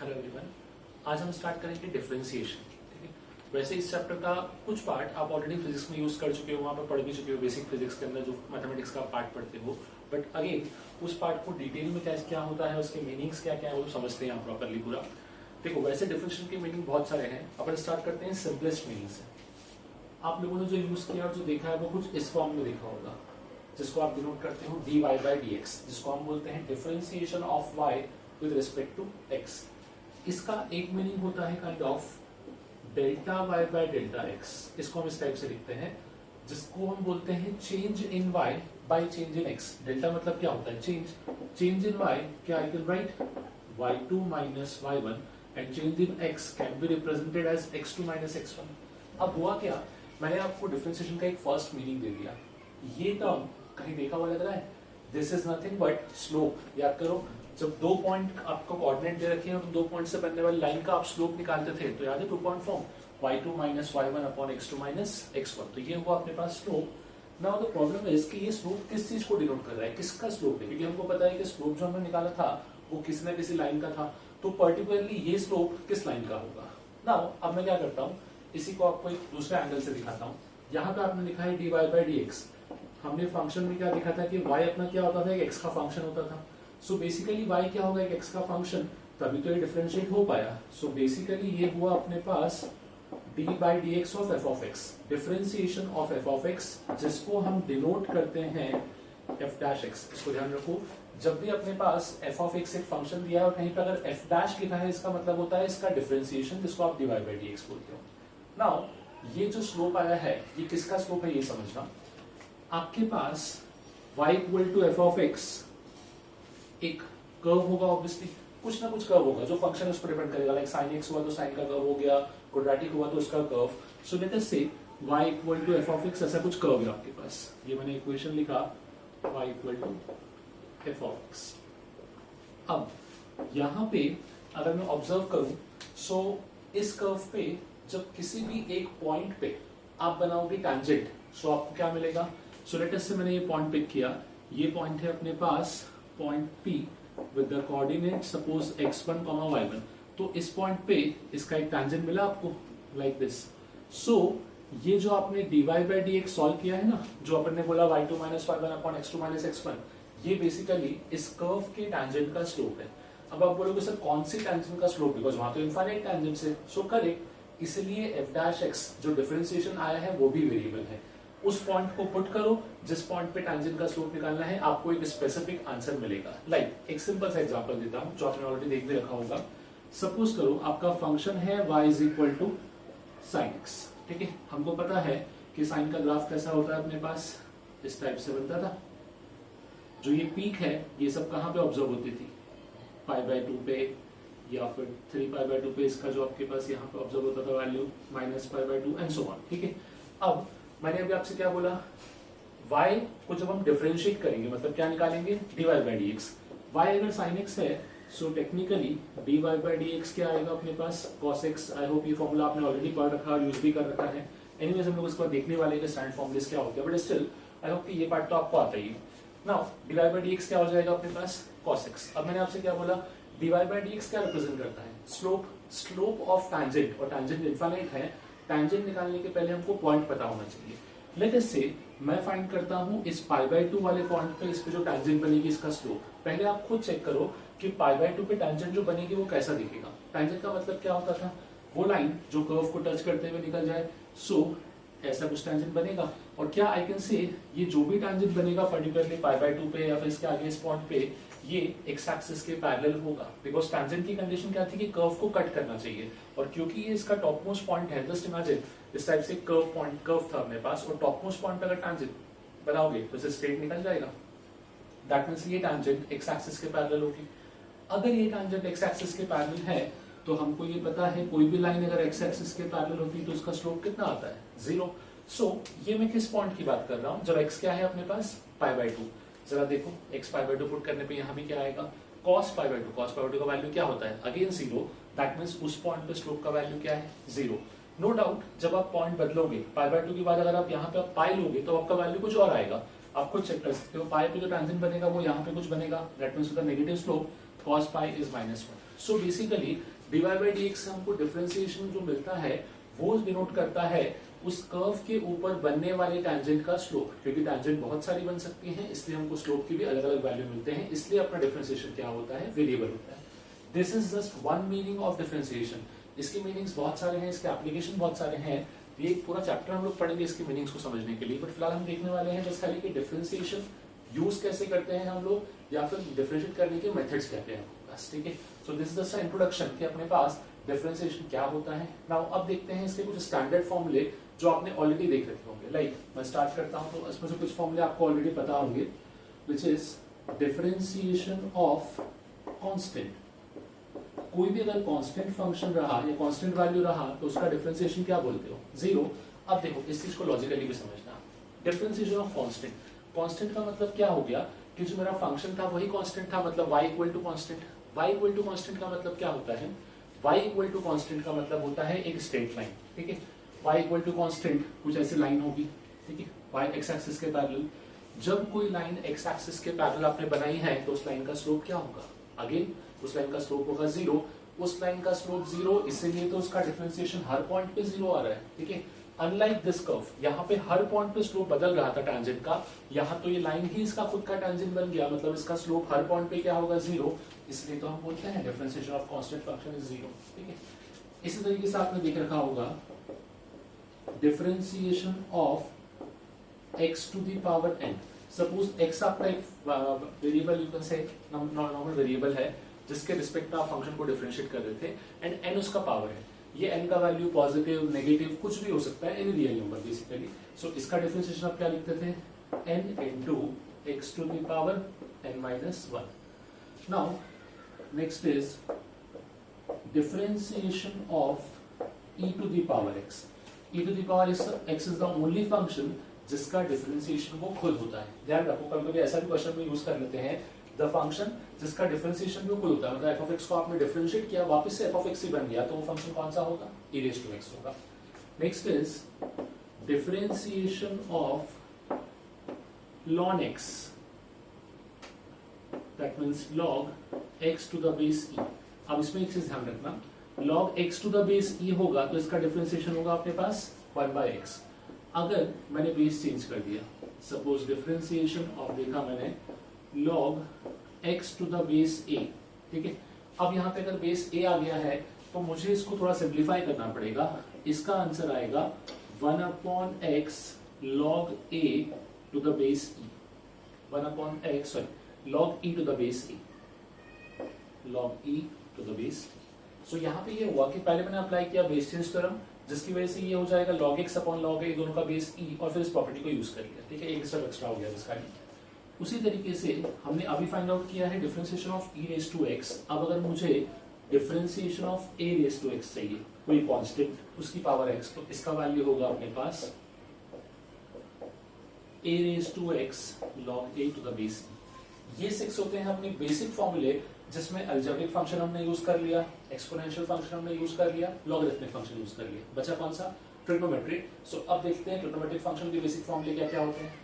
Hello everyone. आज हम start करेंगे डिफरेंशिएशन। ठीक है, वैसे इस चैप्टर का कुछ पार्ट आप ऑलरेडी फिजिक्स में यूज कर चुके हो, वहां पर पढ़ भी चुके हो, बेसिक फिजिक्स के अंदर जो मैथमेटिक्स का पार्ट पढ़ते हो। बट अगेन उस पार्ट को डिटेल में क्या होता है, उसके मीनिंग्स क्या क्या है वो समझते हैं आप प्रॉपरली पूरा। देखो वैसे डिफरेंशिएशन के मीनिंग बहुत सारे हैं, अपन स्टार्ट करते हैं सिंपलेस्ट मीनिंग से। आप लोगों ने जो यूज किया और जो देखा है वो कुछ इस फॉर्म में देखा होगा, जिसको आप डिनोट करते हो dy by dx, जिसको हम बोलते हैं differentiation of y with respect to x। इसका एक मीनिंग होता है kind of delta y by delta x। इसको हम इस टाइप से लिखते हैं, जिसको हम बोलते हैं change in y by change in x। Delta मतलब क्या होता है? चेंज इन y क्या I can write y2 minus y1 and change in x can be represented as x2 minus x1। अब हुआ क्या, मैंने आपको डिफरेंशिएशन का एक फर्स्ट मीनिंग दे दिया। ये टर्म कहीं देखा हुआ लग रहा है? This is nothing but slope. याद करो, जब दो पॉइंट आपको कोऑर्डिनेट दे रखे हैं और दो पॉइंट से बनने वाली लाइन का आप स्लोप निकालते थे, तो याद है 2 point form y2 minus y1 upon x2 minus x1। तो ये हुआ अपने पास स्लोप। नाउ द प्रॉब्लम है कि ये स्लोप किस चीज को डिनोट कर रहा है, किसका स्लोप है? क्योंकि हमको पता है कि स्लोप जो हमने निकाला था वो किसी न किसी लाइन का था, तो पर्टिकुलरली ये स्लोप किस लाइन का होगा। नाउ अब मैं क्या करता हूँ, इसी को आपको एक दूसरे एंगल से दिखाता हूँ। यहाँ पे आपने लिखा है dy by dx। हमने फंक्शन में क्या लिखा था कि y अपना क्या होता था, एक x का फंक्शन होता था। सो बेसिकली y क्या होगा, एक x का फंक्शन, तभी तो ये डिफरेंशिएट हो पाया। सो बेसिकली ये हुआ अपने पास dy by dx of f of x, differentiation of f of x, जिसको हम डिनोट करते हैं f dash x। इसको ध्यान रखो, जब भी अपने पास f of x एक फंक्शन दिया है और कहीं पर अगर f dash लिखा है, इसका मतलब होता है इसका डिफरेंशिएशन, जिसको आप dy by dx बोलते हो। नाउ ये जो स्लोप आया है, ये किसका स्लोप है ये समझना। आपके पास y equal to f of x एक कर्व होगा, ऑब्वियसली कुछ ना कुछ कर्व होगा, जो फंक्शन है उस पर डिपेंड करेगा। लाइक साइन एक्स हुआ तो साइन का कर्व हो गया, क्वाड्रेटिक हुआ तो उसका curve. So let us say y equal to f of x, ऐसा कुछ कर्व है आपके पास। ये मैंने इक्वेशन लिखा y equal to f of x. अब यहां पे अगर मैं ऑब्जर्व करूं, सो इस कर्व पे जब किसी भी एक पॉइंट पे आप बनाओगे टैंजेंट, सो आपको क्या मिलेगा। सो लेट अस से मैंने ये पॉइंट पिक किया, ये पॉइंट है अपने पास point P with the coordinate suppose x1, y1। तो इस पॉइंट पे इसका एक टैंजेंट मिला आपको लाइक दिस। सो ये जो आपने dy by dx सॉल्व किया है ना, जो अपन ने बोला y2 minus y1 upon x2 minus x1, ये बेसिकली इस कर्व के टैंजेंट का स्लोप है। अब आप बोलोगे सर कौन सी टैंजेंट का स्लोप, बिकॉज वहां तो इनफाइनाइट टैंजेंट है। सो करेक्ट, इसलिए f dash x जो डिफरेंशिएशन आया है वो भी वेरिएबल है। उस पॉइंट को पुट करो जिस पॉइंट पे टैंजेंट का स्लोप निकालना है, आपको एक स्पेसिफिक आंसर मिलेगा। लाइक एक सिंपल सा एग्जांपल देता हूं जो आपने ऑलरेडी देख भी रखा होगा। सपोज करो आपका फंक्शन है y is equal to sine x. ठीक है, हमको पता है कि साइन का ग्राफ कैसा होता है, अपने पास इस टाइप से बनता था। जो ये पीक है ये सब कहां पे ऑब्जर्व होती थी, π/2 पे या फिर 3π/2 पे। इसका जो आपके पास यहाँ पे ऑब्जर्व होता था वैल्यू -π/2 एंड सो ऑन। ठीक है, अब मैंने अभी आपसे क्या बोला, y को जब हम डिफरेंशिएट करेंगे मतलब क्या निकालेंगे, dy by dx। y अगर sin x है, so technically dy by dx क्या आएगा अपने पास, cos x। आई होप ये फॉर्मूला आपने ऑलरेडी पढ़ रखा और यूज भी कर रखा है। एनीवेज हम लोग इसको देखने वाले हैं स्टैंडर्ड फॉर्मूलेस क्या होते हैं, बट स्टिल आई होप कि ये पार्ट तो आपको आता ही है। नाउ dy by dx क्या हो जाएगा अपने पास, cos x। अब मैंने आपसे क्या बोला, dy by dx क्या रिप्रेजेंट करता है, स्लोप ऑफ टैंजेंट, और टैंजेंट इनफाइनाइट है। टैंजेंट निकालने के पहले हमको पॉइंट पता होना चाहिए। लेट अस से मैं फाइंड करता हूं इस π/2 वाले पॉइंट पे, इस पे जो टैंजेंट बनेगी इसका स्लोप। पहले आप खुद चेक करो कि π/2 पे टैंजेंट जो बनेगी वो कैसा दिखेगा। टैंजेंट का मतलब क्या होता था, वो लाइन जो कर्व को टच करते हुए निकल जाए। सो ऐसा कुछ टैंजेंट बनेगा, और क्या आई कैन से ये जो भी टैंजेंट बनेगा पर्टिकुलरली π/2 पे या फिर इसके आगे इस पॉइंट पे, ये एक्स एक्सिस के पैरेलल होगा। बिकॉज टैंजेंट की कंडीशन क्या थी कि कर्व को कट करना चाहिए, और क्योंकि ये इसका टॉप मोस्ट पॉइंट है, जस्ट इमेजिन इस टाइप से कर्व था अपने पास, और टॉप मोस्ट पॉइंट पे अगर टैंजेंट बनाओगे तो इसे स्ट्रेट निकल जाएगा। दैट मींस ये टैंजेंट एक्स एक्सिस के पैरेलल होगी। अगर ये टैंजेंट एक्स एक्सिस के पैरेलल है तो हमको ये पता है कोई भी लाइन अगर एक्स एक्सिस के पैरेलल होती है तो उसका स्लोप कितना आता है, 0। सो ये मैं किस पॉइंट की बात कर रहा हूं, जब x क्या है अपने पास π/2। जरा देखो x π/2 पुट करने पे यहाँ भी क्या आएगा, cos π/2। cos π/2 का वैल्यू क्या होता है, अगेन 0। दैट मींस उस पॉइंट पे स्लोप का वैल्यू क्या है, 0। नो डाउट जब आप पॉइंट बदलोगे π/2 के बाद अगर आप यहाँ पे आप पाई लोगे तो आपका वैल्यू कुछ और आएगा। आप खुद चेक कर सकते हो, पाई पे जो टैंजेंट बनेगा वो यहाँ पे कुछ बनेगा, दैट मींस उसका negative slope. cos pi is -1. So basically dy by dx से हमको डिफरेंशिएशन जो मिलता है वो डिनोट करता है उस कर्व के ऊपर बनने वाले टैंजेंट का स्लोप, क्योंकि टैंजेंट बहुत सारी बन सकती हैं इसलिए हमको स्लोप की भी अलग अलग वैल्यू मिलते हैं, इसलिए अपना डिफरेंशिएशन क्या होता है, वेरिएबल होता है. This is just one meaning of differentiation. इसके मीनिंग्स बहुत सारे हैं, इसके एप्लीकेशन बहुत सारे हैं. ये एक पूरा चैप्टर हम लोग पढ़ेंगे इसके मीनिंग्स को समझने के लिए, बट फिलहाल हम देखने वाले हैं जस्ट खाली कि डिफरेंशिएशन यूज कैसे करते हैं हम लोग, या फिर डिफरेंशिएट करने के मेथड्स क्या क्या हैं हमारे पास. ठीक है, so this is just introduction कि अपने पास डिफरेंशिएशन क्या होता है. नाउ अब देखते हैं इसके कुछ स्टैंडर्ड फॉर्मूले जो आपने ऑलरेडी देख रखे होंगे. लाइक मैं स्टार्ट करता हूं तो इसमें से कुछ फॉर्मूले आपको ऑलरेडी पता होंगे, which is differentiation of constant. कोई भी अगर कांस्टेंट फंक्शन रहा या कांस्टेंट वैल्यू रहा तो उसका डिफरेंशिएशन क्या बोलते हो, जीरो. अब देखो इस चीज को लॉजिकली भी समझना. डिफरेंशिएशन ऑफ कांस्टेंट, कांस्टेंट का मतलब क्या हो गया कि जो मेरा फंक्शन था वही कांस्टेंट था, मतलब y equal to constant. y equal to constant का मतलब क्या होता है, y इक्वल टू कांस्टेंट का मतलब होता है एक स्ट्रेट लाइन. ठीक है, y इक्वल टू कांस्टेंट कुछ ऐसी लाइन होगी. ठीक है, y एक्स एक्सिस के पैरेलल. जब कोई लाइन एक्स एक्सिस के पैरेलल आपने बनाई है तो उस लाइन का स्लोप क्या होगा, अगेन उस लाइन का स्लोप होगा जीरो. उस लाइन का स्लोप जीरो, इसीलिए तो उसका डिफरेंशिएशन हर पॉइंट पे जीरो आ रहा है. ठीक है, अनलाइक दिस कर्व, यहाँ पे हर पॉइंट पे स्लोप बदल रहा था टैंजेंट का, यहाँ तो ये लाइन ही इसका खुद का टैंजेंट बन गया, मतलब इसका स्लोप हर पॉइंट पे क्या होगा, जीरो. इसलिए तो हम बोलते हैं differentiation of constant function is zero. ठीक है, इसी तरीके से आपने देख रखा होगा differentiation of x to the power n. Suppose x आपका एक variable, you can say normal variable है जिसके रिस्पेक्ट में आप फंक्शन को डिफरेंशिएट कर रहे थे, एंड n उसका पावर है. ये n का वैल्यू पॉजिटिव नेगेटिव कुछ भी हो सकता है, any real number basically. So इसका डिफरेंशिएशन आप क्या लिखते थे, n into x to the power n minus 1. Now next is differentiation of e to the power x. e to the power x is the only function जिसका differentiation वो खुद होता है. ध्यान रखो, कभी कभी ऐसा भी क्वेश्चन में यूज कर लेते हैं द फंक्शन जिसका डिफरेंशिएशन भी खुद होता है, मतलब f(x) को आपने डिफरेंशिएट किया वापस से f(x) ही बन गया, तो वो फंक्शन कौन सा होगा, e raised to x होगा. Next is differentiation of ln x, that means log x to the base e. अब इसमें एक चीज ध्यान रखना, log x to the base e होगा तो इसका डिफरेंशिएशन होगा अपने पास 1/x. अगर मैंने बेस चेंज कर दिया, सपोज डिफरेंशिएशन ऑफ देखा मैंने log x to the base a. ठीक है, अब यहाँ पे अगर बेस a आ गया है तो मुझे इसको थोड़ा सिंप्लीफाई करना पड़ेगा. इसका आंसर आएगा 1/x log a to the base e. 1/x sorry log e to the base e. log e to the base. So यहाँ पे ये हुआ कि पहले मैंने अप्लाई किया बेस चेंज थ्योरम, जिसकी वजह से ये हो जाएगा log x upon log a, दोनों का बेस e, और फिर इस प्रॉपर्टी को यूज कर लिया. ठीक है, एक स्टेप एक्स्ट्रा हो गया इसका. उसी तरीके से हमने अभी फाइंड आउट किया है differentiation of e raise to x. अब अगर मुझे differentiation of a raise to x चाहिए, कोई कांस्टेंट उसकी पावर x, तो इसका वैल्यू होगा अपने पास a raise to x log a to the base e. ये 6 होते हैं अपने बेसिक फॉर्मूले, जिसमें अलजेब्रिक फंक्शन हमने यूज कर लिया, एक्सपोनेंशियल फंक्शन हमने यूज कर लिया, लॉगरिथमिक फंक्शन यूज कर लिया. बचा कौन सा, ट्रिग्नोमेट्री. सो अब देखते हैं ट्रिग्नोमेट्रिक फंक्शन के बेसिक फॉर्मूले क्या क्या होते हैं.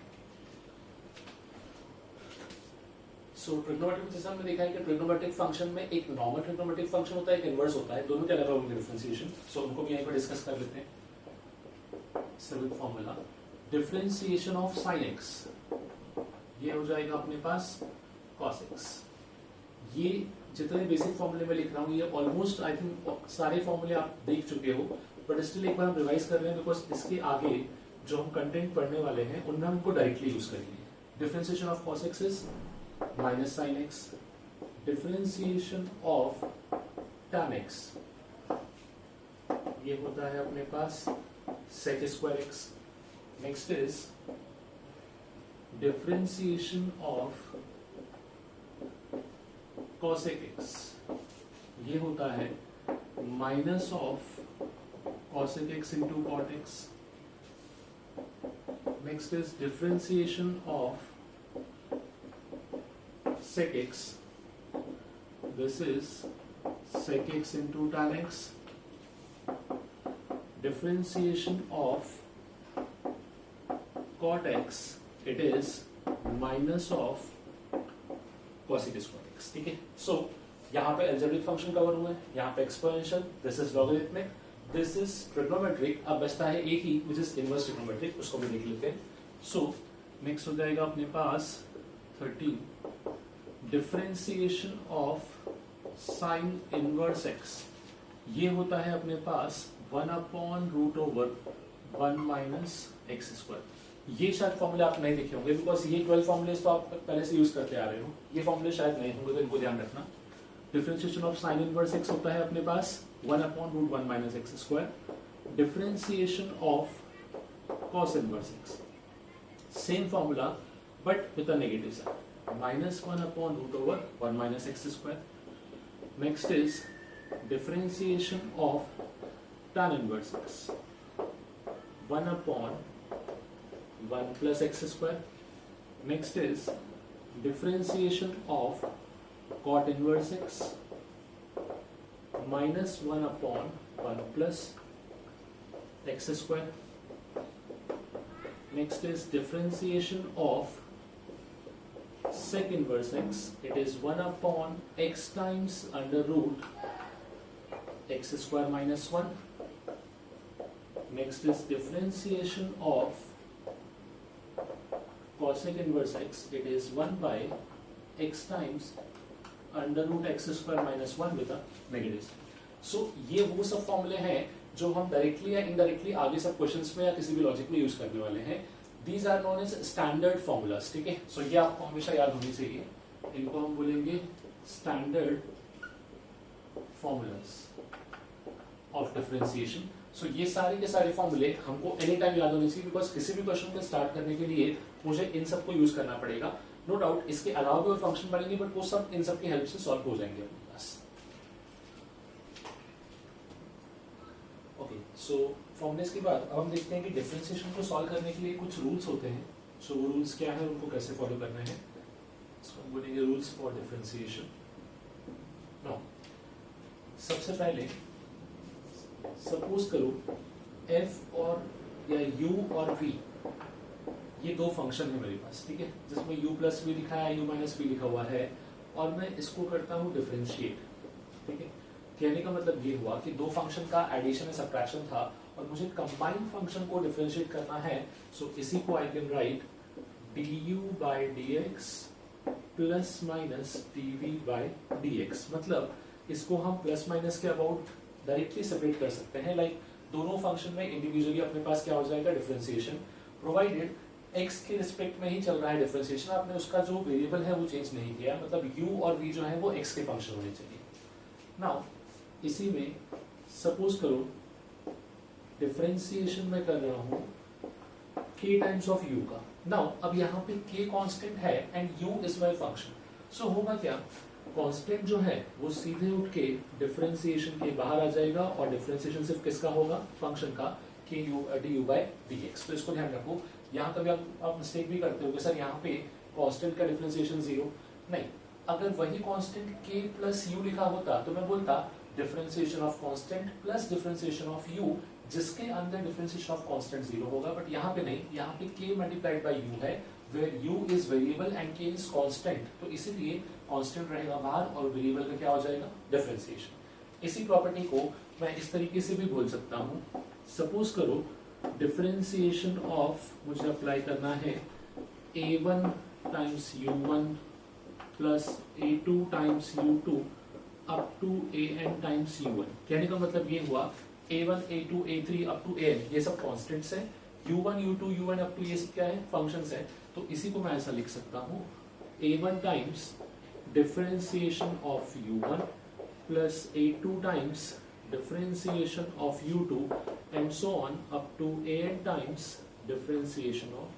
सो ट्रिग्नोमेट्रिक जैसे हमने देखा है कि ट्रिग्नोमेट्रिक फंक्शन में एक नॉर्मल ट्रिग्नोमेट्रिक फंक्शन होता है, एक इनवर्स होता है, दोनों के अलग अलग डिफरेंशिएशन. सो उनको भी यहीं पर डिस्कस कर लेते हैं. सिर्फ formula differentiation of sin x, ये हो जाएगा अपने पास cos x. ये जितने बेसिक फॉर्मूले में लिख रहा हूँ ये ऑलमोस्ट आई थिंक सारे फॉर्मूले आप देख चुके हो, बट स्टिल एक बार हम रिवाइज कर रहे हैं बिकॉज इसके आगे जो हम कंटेंट पढ़ने वाले हैं उनमें हमको डायरेक्टली यूज करेंगे. Differentiation of cos x is minus sin x. Differentiation of tan x, ये होता है अपने पास sec square x. Next is differentiation of cosec x, ये होता है minus of cosec x into cot x. Next is differentiation of sec x, this is sec x into tan x. Differentiation of cot x, it is minus of cosec square x. ठीक है, सो यहाँ पे algebraic function cover हुआ है, यहाँ पे exponential, this is logarithmic, this is trigonometric. अब बचता है एक ही विच इज इनवर्स ट्रिग्नोमेट्रिक, उसको भी देख लेते हैं। सो नेक्स्ट हो जाएगा अपने पास 13 differentiation of sine inverse x. ये होता है अपने पास 1/√1 माइनस एक्स स्क्वायर। ये शायद फॉर्मूले आप नहीं देखे होंगे बिकॉज ये 12 फॉर्मूले तो आप पहले से यूज करते आ रहे हो, ये फॉर्मूले शायद नहीं होंगे, तो इनको ध्यान रखना। Differentiation of sine inverse x होता है अपने पास 1/√1 minus x square. Differentiation of cos inverse x, same formula but with a negative sign, -1/√1 minus x square. Next is differentiation of tan inverse x, 1/1 plus x square. Next is differentiation of cot inverse x, -1/1 plus x square. Next is differentiation of sec inverse x. It is 1/x times under root x square minus 1. Next is differentiation of cosec inverse x. It is 1/x times under root x square minus 1 with a negative sign. So ये वो सब फॉर्मूले हैं जो हम directly या indirectly आगे सब क्वेश्चंस में या किसी भी लॉजिक में यूज करने वाले हैं। These are known as standard formulas, ठीक है। सो ये आपको हमेशा याद होनी चाहिए, इनको हम बोलेंगे standard formulas of differentiation. So ये सारे के सारे फॉर्मूले हमको एनी टाइम याद होने चाहिए बिकॉज किसी भी क्वेश्चन को स्टार्ट करने के लिए मुझे इन सबको यूज करना पड़ेगा। नो डाउट इसके अलावा भी और फंक्शन बनेंगे बट वो सब इन सब की हेल्प से सॉल्व हो जाएंगे अपने पास। ओके, सो फॉर्मूलेस के बाद अब हम देखते हैं कि डिफरेंशिएशन को सॉल्व करने के लिए कुछ रूल्स होते हैं। सो वो रूल्स क्या है, उनको कैसे फॉलो करना है, इसको हम बोलेंगे रूल्स फॉर डिफरेंशिएशन। नो, सबसे पहले सपोज करो f और या u और v, ये दो फंक्शन है मेरे पास, ठीक है, जिसमें u प्लस v लिखा है, u माइनस v लिखा हुआ है, और मैं इसको करता हूँ डिफरेंशिएट, ठीक है। कहने का मतलब ये हुआ कि दो फंक्शन का एडिशन या सब्ट्रैक्शन था और मुझे कंबाइंड फंक्शन को डिफरेंशिएट करना है। सो इसी को I can right du/dx plus minus dv/dx। मतलब इसको हम प्लस माइनस के अबाउट डायरेक्टली सेपरेट कर सकते हैं। लाइक दोनों फंक्शन में इंडिविजुअली अपने पास क्या हो जाएगा, डिफरेंशिएशन, प्रोवाइडेड x के रिस्पेक्ट में ही चल रहा है डिफरेंशिएशन, आपने उसका जो वेरिएबल है वो चेंज नहीं किया, मतलब u और v जो है वो x के फंक्शन होने चाहिए। नाउ इसी में सपोज करो डिफरेंशिएशन में कर रहा हूं k टाइम्स ऑफ u का। नाउ अब यहाँ पे k कांस्टेंट है and u is my function. So होगा क्या, कांस्टेंट जो है वो सीधे उठ के डिफरेंशिएशन के बाहर आ जाएगा और डिफरेंशिएशन सिर्फ किसका होगा, फंक्शन का, du/dx। तो इसको ध्यान रखो। यहाँ कभी आप मिस्टेक भी करते हो कि सर यहाँ पे कांस्टेंट का डिफरेंशिएशन 0 नहीं, अगर वही कांस्टेंट k प्लस u लिखा होता तो मैं बोलता differentiation of constant plus differentiation of u, जिसके अंदर डिफरेंशिएशन ऑफ कांस्टेंट 0 होगा। बट यहाँ पे नहीं, यहाँ पे k मल्टीप्लाइड बाय u है, where u is variable and k is constant, तो इसीलिए कांस्टेंट रहेगा बाहर और वेरिएबल का क्या हो जाएगा, डिफरेंशिएशन। इसी प्रॉपर्टी को मैं इस तरीके से भी बोल सकता हूँ। सपोज करो डिफरेंशिएशन ऑफ मुझे अप्लाई करना है a1 times u1 plus a2 times u2 up to an times u1। कहने का मतलब ये हुआ a1 a2 a3 up to an, ये सब कॉन्स्टेंट्स हैं, u1 u2 un up to ये सब क्या है, फंक्शंस हैं। तो इसी को मैं ऐसा लिख सकता हूँ a1 times differentiation of u1 plus a2 times differentiation of u2 and so on up to an times differentiation of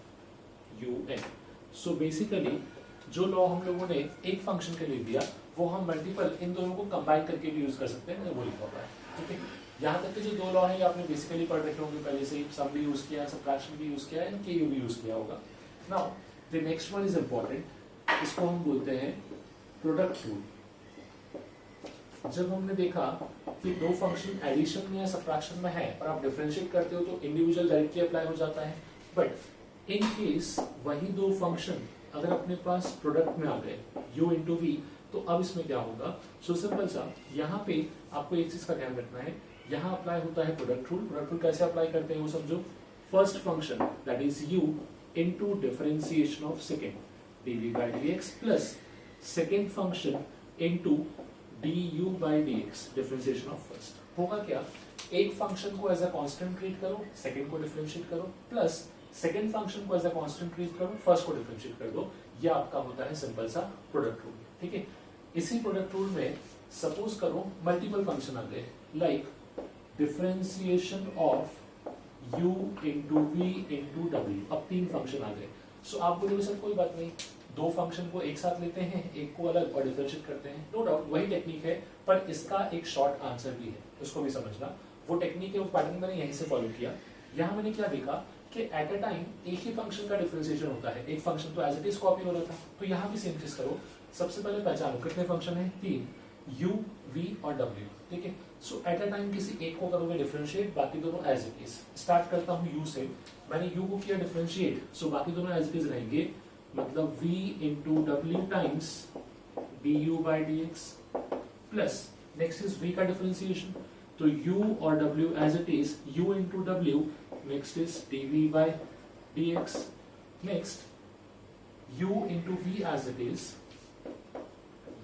un। So basically जो लॉ हम लोगों ने एक फंक्शन के लिए दिया वो हम मल्टीपल इन दोनों को कंबाइन करके भी यूज कर सकते हैं, वो लिखा हुआ है, ठीक है। यहाँ तक के जो दो लॉ है आपने बेसिकली पढ़ रखे होंगे पहले से ही, सम भी यूज किया है, सबट्रैक्शन भी यूज किया है, एंड KU भी यूज किया होगा। Now the next one is important, इसको हम बोलते हैं प्रोडक्ट रूल। जब हमने देखा कि दो फंक्शन एडिशन में या सबट्रैक्शन में है और आप डिफरेंशिएट करते हो तो इंडिविजुअल डायरेक्टली अप्लाई हो जाता है, बट इन केस वही दो फंक्शन अगर अपने पास प्रोडक्ट में आ गए u इंटू v, तो अब इसमें क्या होगा, सो सिंपल सा, यहाँ पे आपको एक चीज का ध्यान रखना है, यहाँ अप्लाई होता है प्रोडक्ट रूल। प्रोडक्ट रूल कैसे अप्लाई करते हैं वो समझो। First function that is u into differentiation of second dv by dx plus second function into du by dx differentiation of first. होगा क्या, एक फंक्शन को एज अ कांस्टेंट ट्रीट करो, सेकेंड को डिफरेंशिएट करो, प्लस सेकेंड फंक्शन को as a constant treat करो, first को डिफरेंशिएट कर दो। यह आपका होता है सिंपल सा प्रोडक्ट रूल। ठीक है, इसी प्रोडक्ट रूल में सपोज करो मल्टीपल फंक्शन आ गए, like differentiation of u into v into w। अब 3 फंक्शन आ गए। सो आप बोलोगे सर कोई बात नहीं, 2 फंक्शन को एक साथ लेते हैं, एक को अलग और डिफरेंशिएट करते हैं। नो डाउट वही टेक्निक है, पर इसका एक शॉर्ट आंसर भी है, उसको भी समझना। वो टेक्निक है, वो पैटर्न मैंने यहीं से फॉलो किया। यहाँ मैंने क्या देखा कि एट अ टाइम एक ही फंक्शन का डिफरेंशिएशन होता है, एक फंक्शन तो एज इट इज कॉपी हो रहा था, तो यहाँ भी सेम चीज करो। सबसे पहले पहचानो कितने फंक्शन है, 3, u, v और w। ठीक है, सो एट अ टाइम किसी एक को करोगे डिफरेंशिएट, बाकी दोनों एज इट इज। स्टार्ट करता हूँ u से, मैंने u को किया डिफरेंशिएट, सो बाकी दोनों एज इट इज रहेंगे, मतलब v इंटू डब्ल्यू times du by dx plus next is v का डिफरेंशिएशन, तो u और w as it is, u into w, next is dv by dx, next u into v as it is,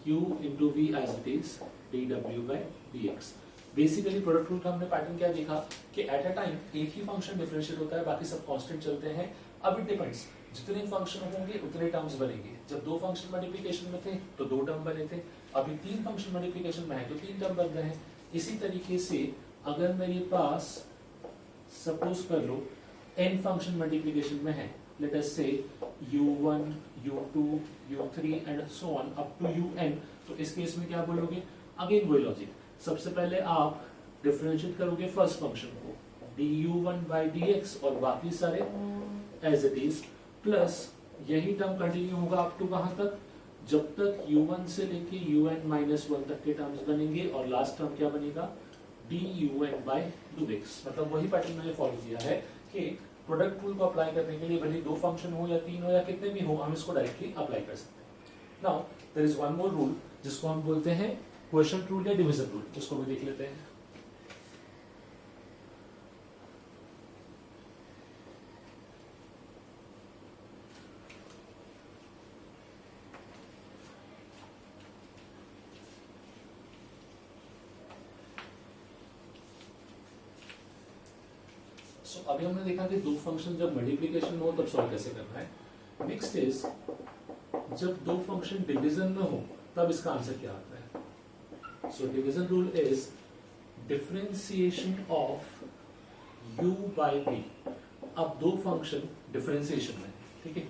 u into v as it is dw by dx। Basically product rule का हमने pattern क्या देखा कि at a time एक ही function differentiate होता है, बाकी सब कांस्टेंट चलते हैं। अब इट डिपेंड्स, जितने फंक्शन होंगे उतने टर्म्स बनेंगे। जब 2 फंक्शन मल्टीप्लिकेशन में थे तो 2 टर्म बने थे, अभी 3 फंक्शन मल्टीप्लिकेशन में है तो 3 टर्म बन गए हैं। इसी तरीके से अगर मेरे पास सपोज कर लो n फंक्शन मल्टीप्लिकेशन में है, लेट अस से u1 u2 u3 and so on up to un, तो इस केस में क्या बोलोगे, अगेन वही लॉजिक, सबसे पहले आप डिफरेंशिएट करोगे फर्स्ट फंक्शन को du1 by dx और बाकी सारे एज इट इज, प्लस यही टर्म कंटिन्यू होगा अप टू कहां तक, जब तक u1 से लेके un-1 तक के टर्म्स बनेंगे, और लास्ट टर्म क्या बनेगा, dun by dx। मतलब वही पैटर्न मैंने फॉलो किया है कि प्रोडक्ट रूल को अप्लाई करने के लिए भले 2 फंक्शन हो या 3 हो या कितने भी हो, हम इसको डायरेक्टली अप्लाई कर सकते हैं। Now there is one more rule जिसको हम बोलते हैं क्वोशिएंट रूल या डिवीजन रूल, इसको भी देख लेते हैं। सो अभी हमने देखा कि 2 फंक्शन जब मल्टीप्लिकेशन में हो तब सॉल्व कैसे करना है। नेक्स्ट इज जब 2 फंक्शन डिवीजन में हो तब इसका आंसर क्या आता है। So division rule is differentiation of u by v। अब 2 फंक्शन डिफरेंशिएशन में, ठीक है,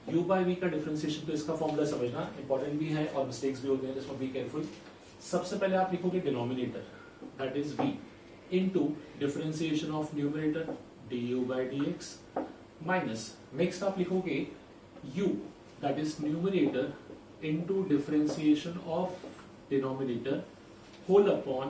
u बाई v का डिफरेंशिएशन, तो इसका फॉर्मूला समझना इंपॉर्टेंट भी है और मिस्टेक्स भी होते हैं, जिसमें बी केयरफुल। सबसे पहले आप लिखोगे denominator that is v into differentiation of numerator du by dx minus next आप लिखोगे u that is numerator into differentiation of denominator whole upon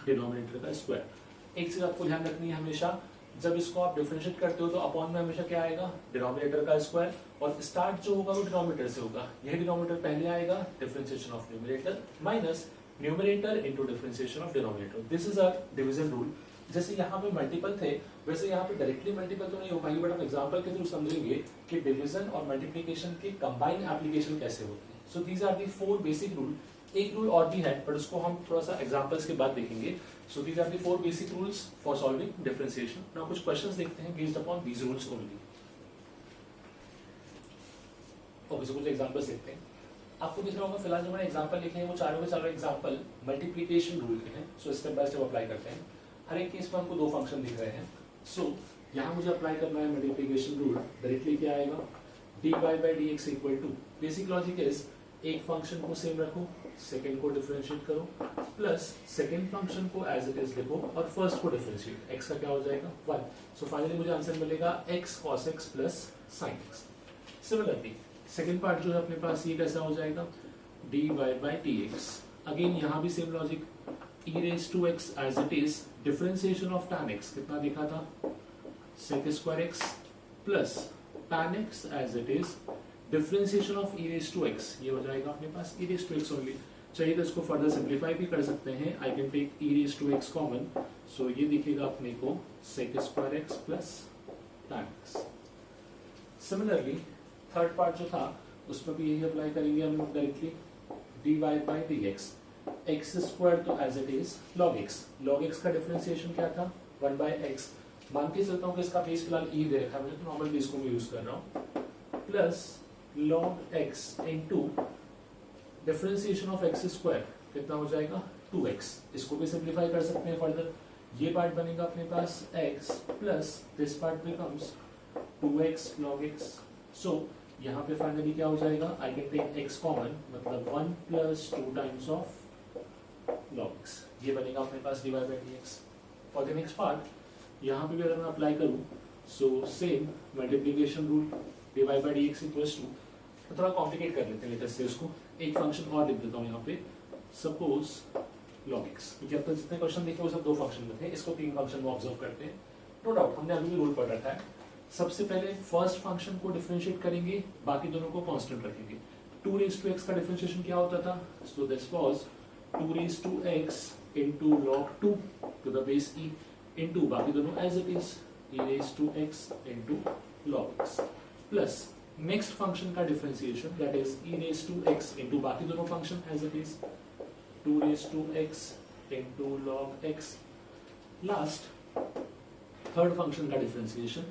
denominator का स्क्वायर। एक चीज आपको ध्यान रखनी है हमेशा, जब इसको आप डिफरेंशिएट करते हो तो अपॉन में हमेशा क्या आएगा, डिनोमिनेटर का स्क्वायर, और स्टार्ट जो होगा वो डिनोमिनेटर से होगा। यह डिनोमिनेटर पहले आएगा, differentiation of numerator minus numerator into differentiation of denominator. This is a division rule. जैसे यहाँ पे मल्टीपल थे वैसे यहाँ पे डायरेक्टली मल्टीपल तो नहीं हो पाएंगे, बट हम एग्जांपल के थ्रू समझेंगे कि डिवीजन और मल्टीप्लिकेशन के कंबाइन एप्लीकेशन कैसे होते हैं। So these are the 4 basic rule. एक रूल और भी है बट उसको हम थोड़ा सा एग्जांपल्स के बाद देखेंगे। So these are the 4 basic rules for solving differentiation. Now कुछ क्वेश्चंस देखते हैं based upon these rules only. Okay, so कुछ एग्जांपल्स देखते हैं। आपको दिख रहा होगा फिलहाल जो मैंने एग्जांपल लिखे हैं वो चारों के चारों एग्जांपल मल्टीप्लिकेशन रूल के हैं। So step by step apply करते हैं। हर एक केस में हमको 2 फंक्शन दिख रहे हैं। सो यहाँ मुझे अप्लाई करना है मल्टीप्लिकेशन रूल। डायरेक्टली क्या आएगा, dy by dx equal to, basic logic is एक फंक्शन को सेम रखो, सेकंड को डिफरेंशिएट करो, प्लस सेकंड फंक्शन को एज इट इज लिखो और फर्स्ट को डिफरेंशिएट। x का क्या हो जाएगा 1। सो फाइनली मुझे आंसर मिलेगा x cos x plus sin x। Similarly second part जो है अपने पास ये कैसा हो जाएगा, dy by dx। अगेन यहाँ भी same logic, e raised to x as it is differentiation of tan x कितना दिखा था, sec square x plus tan x as it is differentiation of e raise to x, ये हो जाएगा अपने पास e raise to x only. चाहिए तो इसको फर्दर सिंप्लीफाई भी कर सकते हैं, I can take e raise to x common, so ये दिखेगा अपने को sec square x plus tan x। Similarly third part जो था उसमें भी यही अप्लाई करेंगे हम लोग directly, dy by dx, x square तो as it is log x, log x का डिफरेंशिएशन क्या था 1 बाई एक्स, मान के चलता हूँ कि इसका बेस फिलहाल e दे रखा है मुझे, तो नॉर्मल बेस को मैं यूज कर रहा हूँ, plus log x into differentiation of x square कितना हो जाएगा 2x, इसको भी सिंप्लीफाई कर सकते हैं फर्दर, ये पार्ट बनेगा अपने पास x plus this part becomes 2x log x। So यहाँ पे फाइनली क्या हो जाएगा, I can take x common, मतलब 1 plus 2 times of log x, ये बनेगा अपने पास dy by dx। For the next part यहाँ पे भी अगर मैं अप्लाई करूँ, so same multiplication rule, dy by dx equals to, तो थोड़ा कॉम्प्लिकेट कर लेते हैं लेटेस्ट से उसको, एक फंक्शन और लिख देता हूँ यहाँ पे, सपोज log x, क्योंकि अब तक जितने क्वेश्चन देखे वो सब 2 फंक्शन में थे, इसको 3 फंक्शन में ऑब्जर्व करते हैं। नो डाउट हमने अभी भी रूल पढ़ रखा है, सबसे पहले फर्स्ट फंक्शन को डिफरेंशिएट करेंगे, बाकी दोनों को कांस्टेंट रखेंगे। 2 रेज टू x का डिफरेंशिएशन क्या होता था, so this was 2 raise to x into log 2 to the base e into बाकी दोनों as it is e raise to x into log x, plus next function का differentiation that is e raise to x into बाकी दोनों function as it is 2 raise to x into log x, last third function का differentiation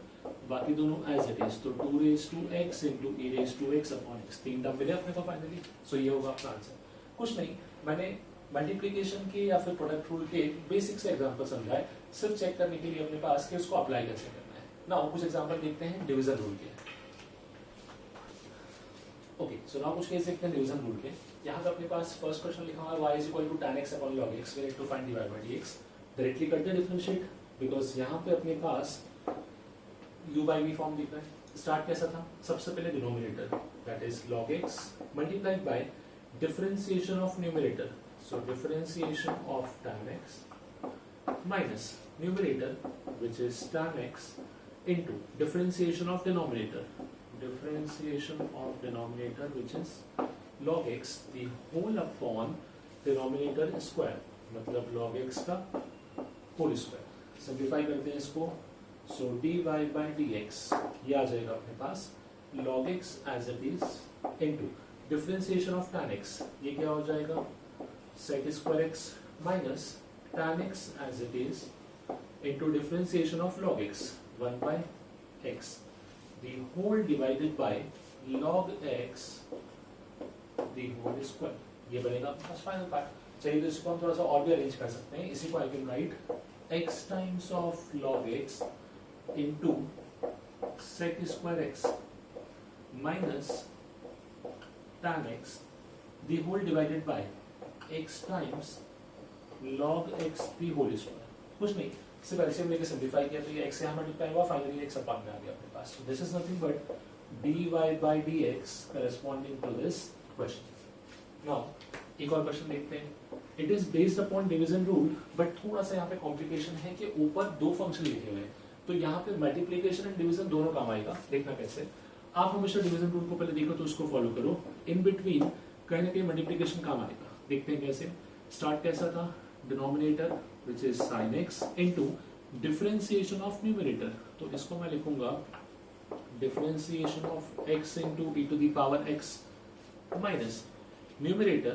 बाकी दोनों as it is, तो 2 raise to x into e raise to x upon x, 3 term मिले अपने को finally. सो ये होगा आपका आंसर। कुछ नहीं, मैंने मल्टीप्लिकेशन के या फिर प्रोडक्ट रूल के बेसिक से एग्जांपल समझाए, सिर्फ चेक करने के लिए अपने पास कि उसको अप्लाई कैसे करना है। नाउ कुछ एग्जांपल देखते हैं डिवीजन रूल के। ओके, सो नाउ कुछ केस देखते हैं डिवीजन रूल के। यहाँ पे अपने पास फर्स्ट क्वेश्चन लिखा हुआ है y is equal to tan x upon log x, we need to find dy by dx। Directly करते हैं डिफरेंशिएट, बिकॉज यहाँ पे अपने पास u बाई v फॉर्म दिख रहा है। स्टार्ट कैसा था, सबसे पहले denominator that is log x multiplied by differentiation of numerator, so differentiation of tan x minus numerator which is tan x into differentiation of denominator, differentiation of denominator which is log x the whole upon denominator square, मतलब log x का whole square। Simplify करते हैं इसको, so dy by dx ये आ जाएगा अपने पास log x as it is into differentiation of tan x, ये क्या हो जाएगा sec square x minus tan x as it is into differentiation of log x 1 by x, the whole divided by log x the whole square, ये बनेगा first final part. चाहिए तो इसको हम थोड़ा सा और भी अरेंज कर सकते हैं, इसी को I can right x times of log x into sec square x minus tan x the whole divided by x times log x the whole square। कुछ नहीं, सिर्फ एलसीएम लेके सिंप्लीफाई किया तो ये x यहाँ मल्टीप्लाई हुआ, फाइनली x अपॉन में आ गया अपने पास। This is nothing but dy by dx corresponding to this question। Now एक और क्वेश्चन देखते हैं, it is based upon division rule, but थोड़ा सा यहाँ पे कॉम्प्लिकेशन है कि ऊपर 2 फंक्शन लिखे हुए हैं, तो यहाँ पे मल्टीप्लिकेशन एंड डिवीजन दोनों काम आएगा। देखना कैसे, आप हमेशा डिवीजन रूल को पहले देखो तो उसको फॉलो करो, इन बिटवीन कहीं ना कहीं मल्टीप्लिकेशन काम आएगा। देखते हैं कैसे, स्टार्ट कैसा था, denominator which is sin x into differentiation of numerator, तो इसको मैं लिखूंगा differentiation of x into e to the power x minus numerator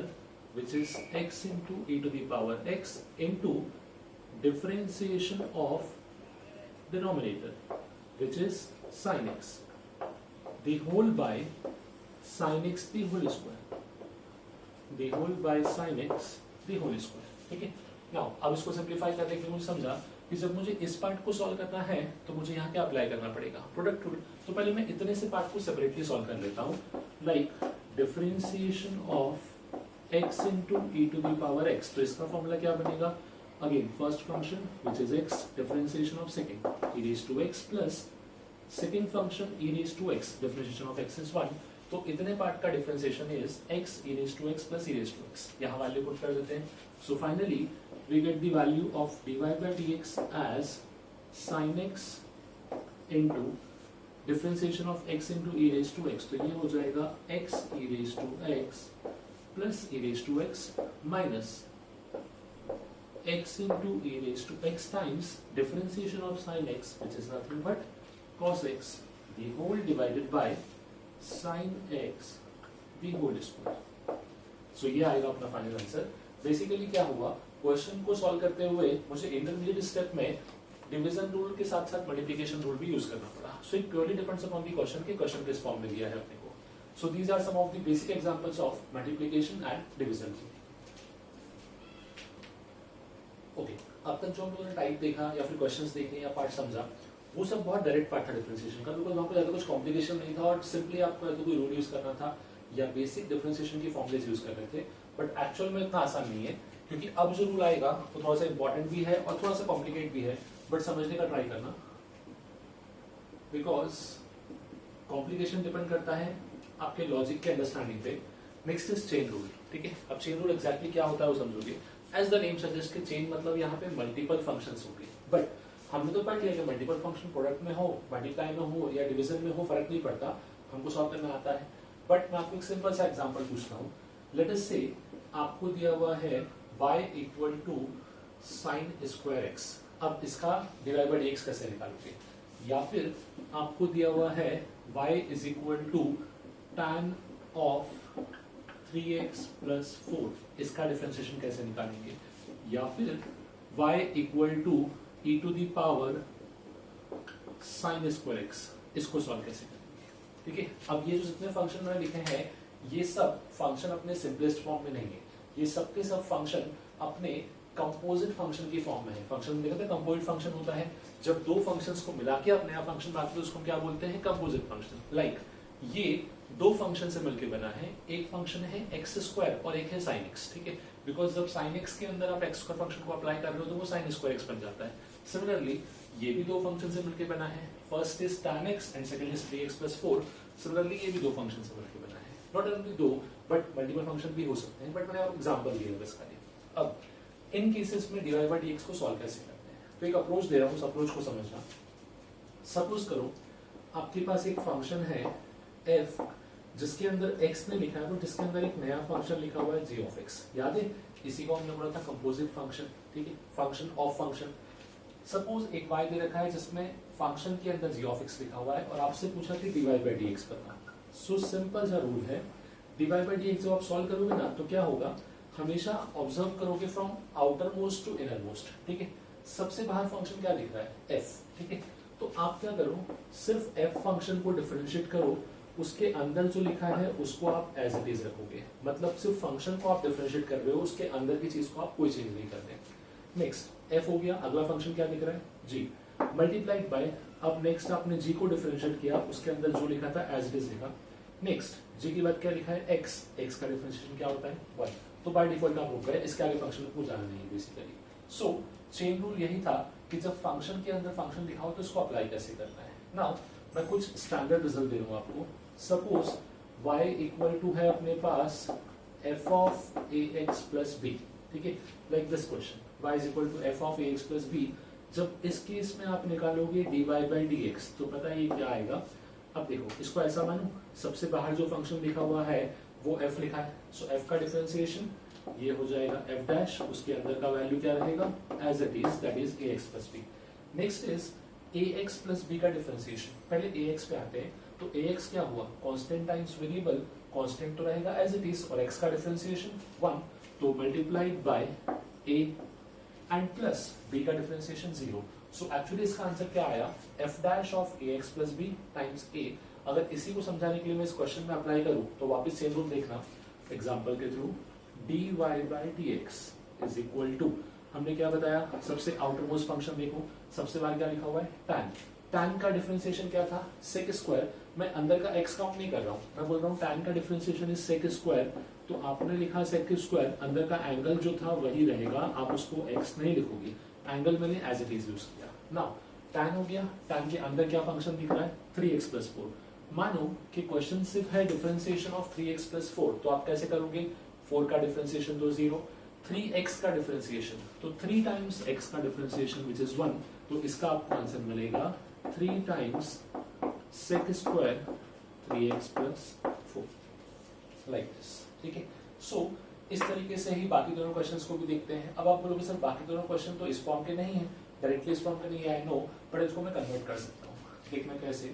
which is x into e to the power x into differentiation of denominator which is sin x the whole by sin x the whole square, the whole by sin x the whole square। ठीक है, now अब इसको simplify करने के लिए मुझे समझा कि जब मुझे इस पार्ट को सॉल्व करना है तो मुझे यहाँ क्या अप्लाई करना पड़ेगा, प्रोडक्ट रूल। तो पहले मैं इतने से पार्ट को सेपरेटली सॉल्व कर लेता हूँ, like differentiation of x into e to the power x, तो इसका फॉर्मूला क्या बनेगा, again first function which is x differentiation of second e raise to x plus second function e raise to x differentiation of x is 1, तो इतने पार्ट का डिफरेंशिएशन is x e raise to x plus e raise to x, यहाँ value put कर देते हैं। So finally we get the value of dy by dx as sin x into differentiation of x into e raise to x, तो ये हो जाएगा x e raise to x plus e raise to x minus x into e raise to x times differentiation of sine x which is nothing but cos x the whole divided by sin x the whole square. So ये आएगा अपना final answer. Basically क्या हुआ, question को solve करते हुए मुझे intermediate step में डिवीजन रूल के साथ साथ मल्टीप्लिकेशन रूल भी यूज करना पड़ा. So it purely depends upon the question के क्वेश्चन किस फॉर्म में दिया है अपने को. So these are some of the basic examples of multiplication and division. Okay, अब तक जो हम लोगों ने टाइप देखा या फिर क्वेश्चंस देखे या पार्ट समझा, वो सब बहुत डायरेक्ट पार्ट था डिफरेंशिएशन का, बिकॉज वहाँ पे ज्यादा कुछ कॉम्प्लिकेशन नहीं था और सिंपली आपको या तो कोई रूल यूज करना था या बेसिक डिफरेंशिएशन की फॉर्मुलेज यूज कर रहे थे. बट एक्चुअल में इतना आसान नहीं है, क्योंकि अब जो रूल आएगा वो थोड़ा सा इंपॉर्टेंट भी है और थोड़ा सा कॉम्प्लिकेट भी है, बट समझने का ट्राई करना, बिकॉज कॉम्प्लिकेशन डिपेंड करता है आपके लॉजिक के अंडरस्टैंडिंग पे. Next is chain rule. ठीक है, अब चेन रूल एक्जैक्टली क्या होता है वो समझोगे. एज द नेम सजेस्ट कि चेन मतलब यहाँ पे मल्टीपल फंक्शंस होंगे. बट हमने तो पढ़ लिया कि मल्टीपल फंक्शन प्रोडक्ट में हो, मल्टीप्लाई में हो या डिवीजन में हो, फर्क नहीं पड़ता, हमको सॉल्व करना आता है. बट मैं आपको एक सिंपल सा एग्जांपल पूछता हूँ. लेट अस से आपको दिया हुआ है y equal to sine square x. अब इसका डिवाइड बाय dx कैसे निकालोगे, या फिर आपको दिया हुआ है y is equal to tan of 3x plus 4, इसका डिफरेंशिएशन कैसे निकालेंगे, या फिर y equal to e to the power sine square x, इसको सॉल्व कैसे करेंगे. ठीक है, अब ये जो जितने फंक्शन मैंने लिखे हैं ये सब फंक्शन अपने सिंपलेस्ट फॉर्म में नहीं है, ये सब के सब फंक्शन अपने कंपोजिट फंक्शन की फॉर्म में है. फंक्शन देखते हैं कंपोजिट फंक्शन होता है जब दो फंक्शंस को मिला के आप नया फंक्शन बनाते हैं, उसको क्या बोलते हैं, कंपोजिट फंक्शन. लाइक ये दो फंक्शन से मिलकर बना है, एक फंक्शन है एक्स स्क्वायर और एक है साइन एक्स. ठीक है, बिकॉज जब साइन एक्स के अंदर आप एक्स स्क्वायर फंक्शन को अप्लाई कर रहे हो तो वो साइन स्क्वायर एक्स बन जाता है. सिमिलरली ये भी दो फंक्शन से मिलकर बना है, first is tan x and second is 3x plus 4. Similarly ये भी दो फंक्शन से मिलकर बना है. नॉट ओनली दो बट मल्टीपल फंक्शन भी हो सकते हैं, बट मैंने आपको एग्जांपल दिया है इसका. अब इन केसेस में डिवाइड बाय dx को सॉल्व कैसे करते हैं, तो एक अप्रोच दे रहा हूं, उस अप्रोच को समझना. सपोज करो आपके पास एक फंक्शन है f जिसके अंदर x ने लिखा है, तो जिसके अंदर एक नया फंक्शन लिखा हुआ है g ऑफ x. याद है, इसी को हमने बोला था कंपोजिट फंक्शन. ठीक है, फंक्शन ऑफ फंक्शन. सपोज एक y दे रखा है जिसमें फंक्शन के अंदर g ऑफ x लिखा हुआ है और आपसे पूछा कि डिवाइड बाय dx करना. सो सिंपल सा रूल है, डिवाइड बाय dx जब आप सॉल्व करोगे ना तो क्या होगा, हमेशा ऑब्जर्व करोगे from outer most to inner most. ठीक है, सबसे बाहर फंक्शन क्या दिख रहा है, f. ठीक है, तो आप क्या करो, सिर्फ f फंक्शन को डिफरेंशिएट करो, उसके अंदर जो लिखा है उसको आप एज इट इज रखोगे. मतलब सिर्फ फंक्शन को आप डिफरेंशिएट कर रहे हो, उसके अंदर की चीज को आप कोई चेंज नहीं कर रहे. नेक्स्ट f हो गया, अगला फंक्शन क्या दिख रहा है, g मल्टीप्लाइड बाय. अब नेक्स्ट आपने g को डिफरेंशिएट किया, उसके अंदर जो लिखा था एज इट इज लिखा. नेक्स्ट g के बाद क्या लिखा है, x. x का डिफरेंशिएशन क्या होता है, 1. तो बाय डिफॉल्ट आप रुक गए, इसके आगे फंक्शन को जाना नहीं बेसिकली. सो चेन रूल यही था कि जब फंक्शन के अंदर फंक्शन लिखा हो तो इसको अप्लाई कैसे करना है. नाउ मैं कुछ स्टैंडर्ड रिजल्ट दे रहा हूं आपको. सपोज y इक्वल टू है अपने पास f of ax plus b. ठीक है, like this question y is equal to f of ax plus b. जब इस केस में आप निकालोगे dy बाई dx तो पता है ये क्या आएगा. अब देखो, इसको ऐसा मानो, सबसे बाहर जो फंक्शन लिखा हुआ है वो f लिखा है, सो f का डिफरेंशिएशन ये हो जाएगा f डैश, उसके अंदर का वैल्यू क्या रहेगा, as it is, that is ax plus b. Next is ax plus b का डिफरेंशिएशन. पहले ax पे आते हैं, तो ax क्या हुआ, कांस्टेंट टाइम्स वेरिएबल, कांस्टेंट तो रहेगा एज इट इज, और x का डिफरेंशिएशन 1, तो multiplied by a and plus b का डिफरेंशिएशन 0. सो एक्चुअली इसका आंसर क्या आया, f dash of ax plus b times a. अगर इसी को समझाने के लिए मैं इस क्वेश्चन में अप्लाई करूं तो वापस सेम रूल देखना एग्जांपल के through. dy by dx is equal to, हमने क्या बताया, सबसे आउटर मोस्ट फंक्शन देखो, सबसे बाहर क्या लिखा हुआ है, tan. tan का डिफरेंशिएशन क्या था, sec स्क्वायर. मैं अंदर का x काउंट नहीं कर रहा हूँ, मैं बोल रहा हूँ tan का डिफरेंशिएशन इज sec स्क्वायर. तो आपने लिखा sec स्क्वायर, अंदर का एंगल जो था वही रहेगा, आप उसको x नहीं लिखोगे, एंगल मैंने एज इट इज यूज किया. नाउ tan हो गया, tan के अंदर क्या फंक्शन दिख रहा है, 3x प्लस 4. मानो कि क्वेश्चन सिर्फ है डिफरेंशिएशन ऑफ 3x प्लस 4, तो आप कैसे करोगे, 4 का डिफरेंशिएशन तो 0, 3x का डिफरेंशिएशन तो 3 टाइम्स x का डिफरेंशिएशन विच इज 1, तो इसका आपको आंसर मिलेगा 3 times sec square 3x plus 4 like this, ठीक है। सो इस तरीके से ही बाकी दोनों क्वेश्चंस को भी देखते हैं। अब आप बोलोगे सर बाकी दोनों क्वेश्चन तो इस फॉर्म के नहीं है, डायरेक्टली इस फॉर्म के नहीं है, आई नो, बट इसको मैं कन्वर्ट कर सकता हूँ। देखना कैसे,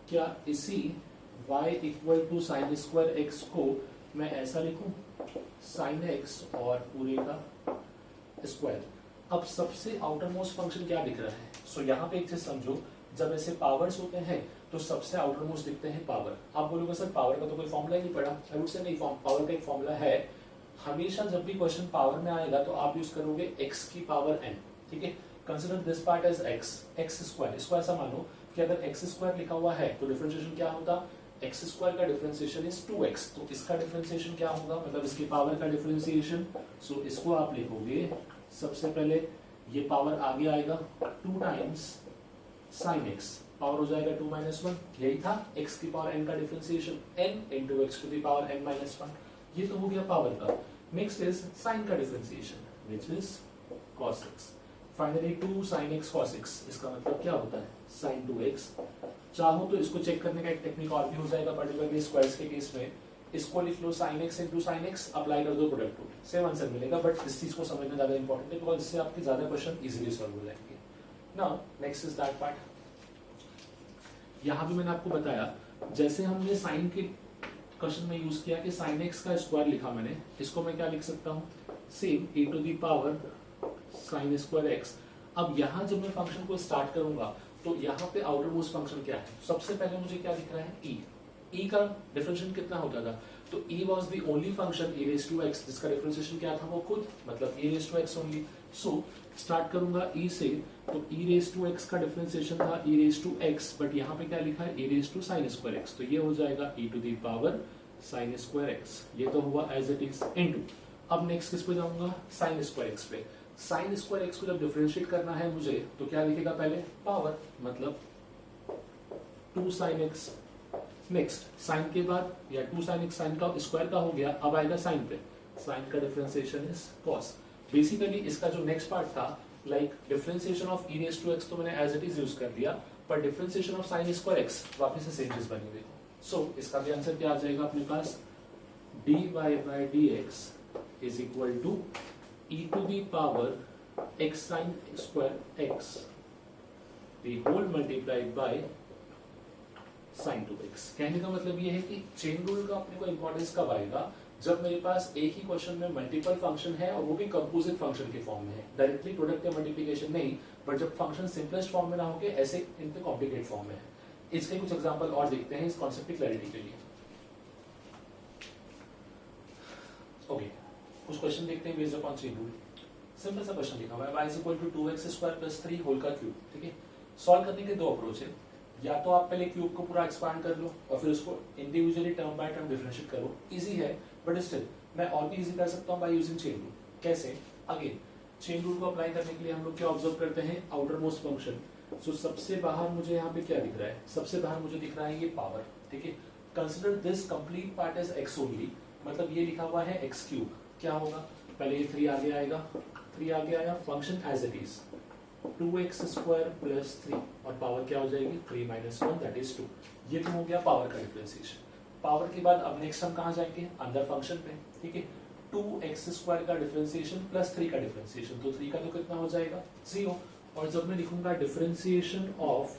क्या इसी y equal to sine square x को मैं ऐसा लिखूं, साइन x और पूरे का स्क्वायर। अब सबसे आउटर मोस्ट फंक्शन क्या दिख रहा है? सो यहाँ पे एक चीज समझो, जब ऐसे पावर्स होते हैं तो सबसे आउटर मोस्ट दिखते हैं पावर। आप बोलोगे सर पावर का तो कोई फॉर्मूला ही नहीं पड़ा, आई वुड से नहीं, पावर का एक फॉर्मूला है। हमेशा जब भी क्वेश्चन पावर में आएगा तो आप यूज करोगे x की पावर n, ठीक है। Consider this part as x square. इसको ऐसा मानो कि अगर x स्क्वायर लिखा हुआ है तो डिफरेंशिएशन क्या होता, x स्क्वायर का डिफरेंशिएशन इज 2x, तो इसका डिफरेंशिएशन क्या होगा, मतलब इसकी पावर का डिफरेंशिएशन। सो इसको आप लिखोगे, सबसे पहले ये पावर आगे आएगा 2 टाइम्स साइन x, पावर हो जाएगा 2 - 1, यही था x की पावर n का differentiation, n into x to the power n - 1, ये तो हो गया पावर का। नेक्स्ट इज साइन का differentiation which is cos x, finally 2 sin x cos x, इसका मतलब क्या होता है sin 2x। चाहो तो इसको चेक करने का एक टेक्निक और भी हो जाएगा, पर्टिकुलरली स्क्वायर्स के केस में इसको लिख लो sin x into sin x, apply कर दो प्रोडक्ट रूल, सेम आंसर मिलेगा। बट इस चीज को समझना ज्यादा इंपॉर्टेंट है बिकॉज इससे आपके ज्यादा क्वेश्चन इजीली सॉल्व हो जाएंगे। Now next is that part, यहाँ भी मैंने आपको बताया जैसे हमने साइन के क्वेश्चन में यूज किया कि sin x का स्क्वायर लिखा मैंने, इसको मैं क्या लिख सकता हूँ, same e to the power sin square x। अब यहाँ जब मैं फंक्शन को स्टार्ट करूंगा तो यहाँ पे आउटर मोस्ट फंक्शन क्या है, सबसे पहले मुझे क्या दिख रहा है e का डिफरेंशिएशन कितना होता था, तो e was the only function e raise to x जिसका डिफरेंशिएशन क्या था वो खुद, मतलब e raise to x only. So start करूंगा e से, तो e रेज़ टू x का डिफरेंशिएशन था e raise to x, but यहाँ पे क्या लिखा है e raise to sine square x, तो ये हो जाएगा e to the power sine square x, ये तो हुआ एज इट इज इनटू। अब नेक्स्ट किस पे जाऊंगा, साइन स्क्वायर x पे। साइन स्क्वायर x को जब डिफरेंशिएट करना है मुझे तो क्या लिखेगा पहले, पावर, मतलब 2 sin x। नेक्स्ट साइन के बाद या 2 sin x, साइन का स्क्वायर का हो गया, अब आएगा साइन पे, साइन का डिफरेंशिएशन इज cos। बेसिकली इसका जो नेक्स्ट पार्ट था, like differentiation of e raise to x तो मैंने एज इट इज यूज कर दिया, पर differentiation of sign square x वापस से सेम चीज बनी हुई। सो इसका भी आंसर क्या आ जाएगा अपने पास, dy by dx is equal to e to the power x sin square x the whole multiplied by sin 2x। कहने का मतलब ये है कि चेन रूल का अपने को इंपॉर्टेंस कब आएगा, जब मेरे पास एक ही क्वेश्चन में मल्टीपल फंक्शन है और वो भी कंपोजिट फंक्शन के फॉर्म में है, डायरेक्टली प्रोडक्ट या मल्टीप्लिकेशन नहीं, बट जब फंक्शन सिंपलेस्ट फॉर्म में ना होके ऐसे इनके कॉम्प्लिकेट फॉर्म में है। इसके कुछ एग्जांपल और देखते हैं इस कॉन्सेप्ट की क्लैरिटी के लिए। ओके, कुछ क्वेश्चन देखते हैं based upon chain rule. Simple सा क्वेश्चन लिखा हुआ है y equal to 2x square plus 3 whole का क्यूब, ठीक है। सॉल्व करने के दो अप्रोच है, या तो आप पहले क्यूब को पूरा एक्सपांड कर लो और फिर उसको individually term by term differentiate करो, इजी है, बट स्टिल मैं और भी इजी कर सकता हूँ बाय यूजिंग चेन रूल। कैसे, अगेन चेन रूल को अप्लाई करने के लिए हम लोग क्या ऑब्जर्व करते हैं, आउटर मोस्ट फंक्शन। सो सबसे बाहर मुझे यहाँ पे क्या दिख रहा है, सबसे बाहर मुझे दिख रहा है ये पावर, ठीक है। Consider this complete part as x only, मतलब ये लिखा हुआ है x क्यूब, क्या होगा, पहले ये 3 आगे आएगा, 3 आगे आया, function as it is 2x square plus 3 और पावर क्या हो जाएगी 3 - 1 दैट इज 2। ये तो हो गया पावर का डिफरेंशिएशन। पावर के बाद अब नेक्स्ट हम कहाँ जाएंगे, अंदर फंक्शन पे, ठीक है। 2x स्क्वायर का डिफरेंशिएशन प्लस 3 का डिफरेंशिएशन, तो 3 का तो कितना हो जाएगा 0, और जब मैं लिखूंगा differentiation of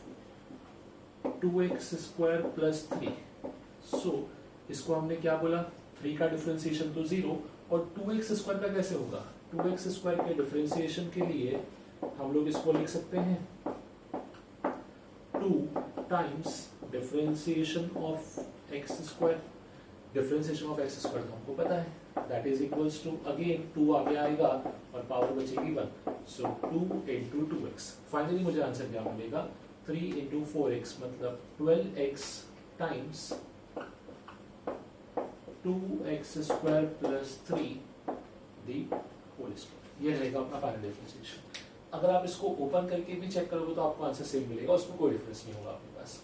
2x square plus 3, सो इसको हमने क्या बोला, 3 का डिफरेंशिएशन तो 0, और 2x स्क्वायर का कैसे होगा, 2x स्क्वायर के डिफरेंशिएशन के लिए हम लोग इसको लिख सकते हैं 2 times differentiation of x square. Differentiation of x square तो हमको पता है, that is equals to, again 2 आगे आएगा और पावर बचेगी 1, सो 2 into 2x। फाइनली मुझे आंसर क्या मिलेगा, 3 into 4x, मतलब 12x times 2x square plus 3 the whole square. ये रहेगा अपना फाइनल डिफरेंशिएशन। अगर आप इसको ओपन करके भी चेक करोगे तो आपको आंसर सेम मिलेगा, उसमें कोई डिफरेंस नहीं होगा आपके पास।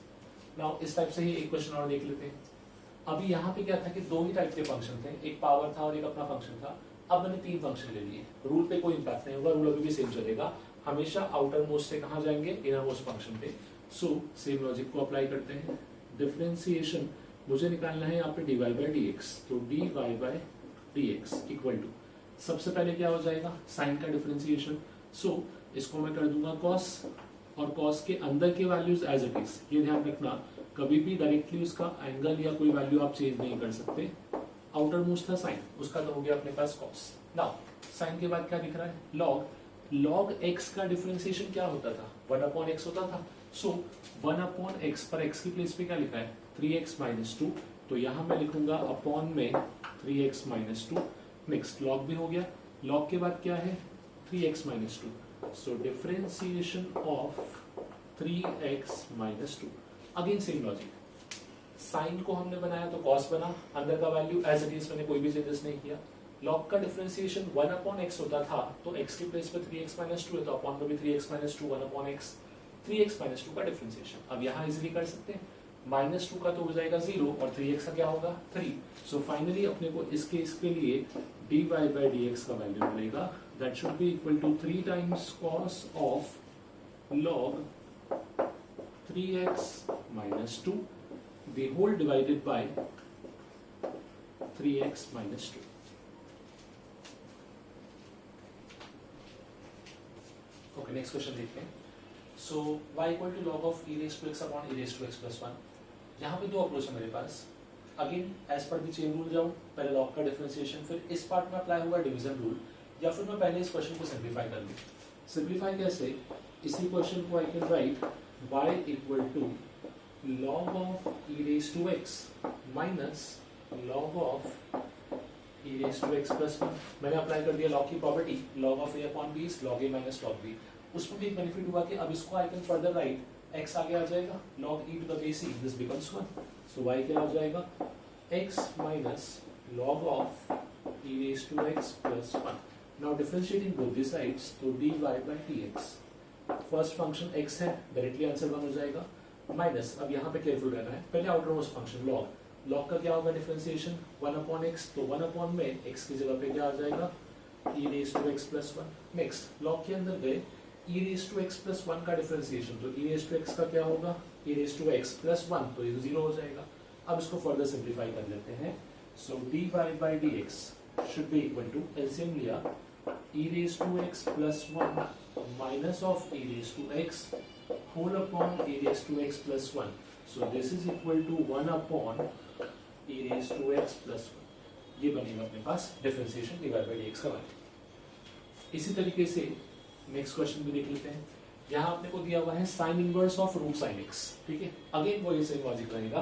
नाउ इस टाइप से ही एक क्वेश्चन और देख लेते हैं। अभी यहाँ पे क्या था कि 2 ही टाइप के फंक्शन थे, एक पावर था और एक अपना फंक्शन था। अब मैंने 3 फंक्शन ले लिए, रूल पे कोई इंपैक्ट नहीं होगा, रूल अभी भी सेम चलेगा, हमेशा आउटर मोस्ट से कहाँ जाएंगे, इनर मोस्ट फंक्शन पे। सो सेम लॉजिक को अप्लाई करते हैं। डिफरेंशिएशन मुझे निकालना है यहाँ पे dy बाई डी एक्स, तो dy by d x equal to, सबसे पहले क्या हो जाएगा साइन का डिफरेंशिएशन, सो इसको मैं कर दूंगा cos, और cos के अंदर के वैल्यूज एज इट इज, ये ध्यान रखना कभी भी डायरेक्टली उसका एंगल या कोई वैल्यू आप चेंज नहीं कर सकते। आउटर मोस्ट था साइन, उसका तो हो गया अपने पास cos। नाउ साइन के बाद क्या दिख रहा है log, log x का डिफरेंशिएशन क्या होता था 1/x होता था, सो 1/x पर x की प्लेस पे क्या लिखा है 3x माइनस 2, तो यहां मैं लिखूंगा अपॉन में 3x माइनस 2। नेक्स्ट log भी हो गया, log के बाद क्या है 3x minus 2, so differentiation of 3x minus 2। Again same logic, sine को हमने बनाया तो cos बना, अंदर का वैल्यू एज इट इज, मैंने कोई भी चेंजेस नहीं किया। log का डिफरेंशिएशन 1/x होता था, तो x की प्लेस पे 3x माइनस 2 है, तो अपॉन में भी 3x minus 2, 1/x 3x minus 2 का डिफरेंशिएशन। अब यहाँ इजिली कर सकते हैं, -2 का तो हो जाएगा 0 और 3x का क्या होगा 3, सो फाइनली अपने को इसके लिए dy बाई dx का वैल्यू मिलेगा, that should be equal to 3 times cos of log 3x minus 2 the whole divided by 3x minus 2। Okay next question देखते हैं। So y equal to log of e raise to x upon e raise to x plus 1। यहाँ पे दो approach है मेरे पास, again as per the chain rule जाऊँ, पहले log का डिफरेंशिएशन, फिर इस पार्ट में अप्लाई होगा डिवीजन रूल, या फिर मैं पहले इस क्वेश्चन को सिंप्लीफाई कर लूँ। सिंप्लीफाई कैसे, इसी क्वेश्चन को I can write y equal to log of e raised to x minus log of e raised to x plus 1। मैंने अप्लाई कर दिया log की property, log of a upon b is log a minus log b। उसमें भी एक benefit हुआ कि अब इसको I can further right, x आगे आ जाएगा log e to the base e, this becomes 1, so y क्या हो जाएगा x minus log of e raised to x plus 1। now differentiating both the sides, तो dy by dx, first function x है, directly answer 1 हो जाएगा, minus, अब यहाँ पे केयरफुल रहना है, पहले आउटर मोस्ट फंक्शन log का क्या होगा डिफरेंशिएशन 1/x, तो 1 में x की जगह पे क्या आ जाएगा e raised to x plus 1। Next log के अंदर गए e raised to x plus 1 का डिफरेंशिएशन, तो e raised to x का क्या होगा e raised to x plus 1, तो ये 0 हो जाएगा। अब इसको फर्दर सिंप्लीफाई कर लेते हैं, so dy by dx should be equal to, LCM लिया e raised to x plus 1 minus of e raised to x whole upon e raised to x plus 1, so this is equal to 1 upon e raised to x plus 1। ये बनेगा अपने पास differentiation dy by dx का value. इसी तरीके से next question भी देख लेते हैं। यहाँ अपने को दिया हुआ है sine inverse of root sine x, ठीक है, अगेन वो ये सेम लॉजिक रहेगा,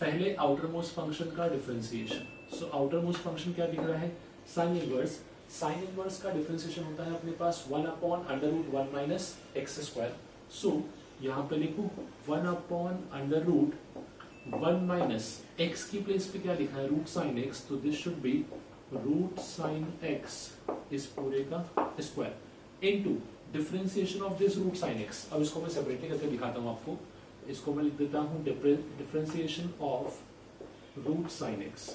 पहले आउटर मोस्ट फंक्शन का differentiation, so outer most function क्या दिख रहा है साइन इनवर्स, साइन इनवर्स का डिफरेंशिएशन होता है अपने पास 1 upon under root 1 minus x square, so यहाँ पे लिखू 1 upon under root 1 minus x की प्लेस पे क्या लिखा है रूट साइन एक्स, तो this should be root sine x इस पूरे का square into differentiation of this root sine x. अब इसको मैं सेपरेटली करके दिखाता हूँ आपको, इसको मैं लिख देता हूँ differentiation of root sine x.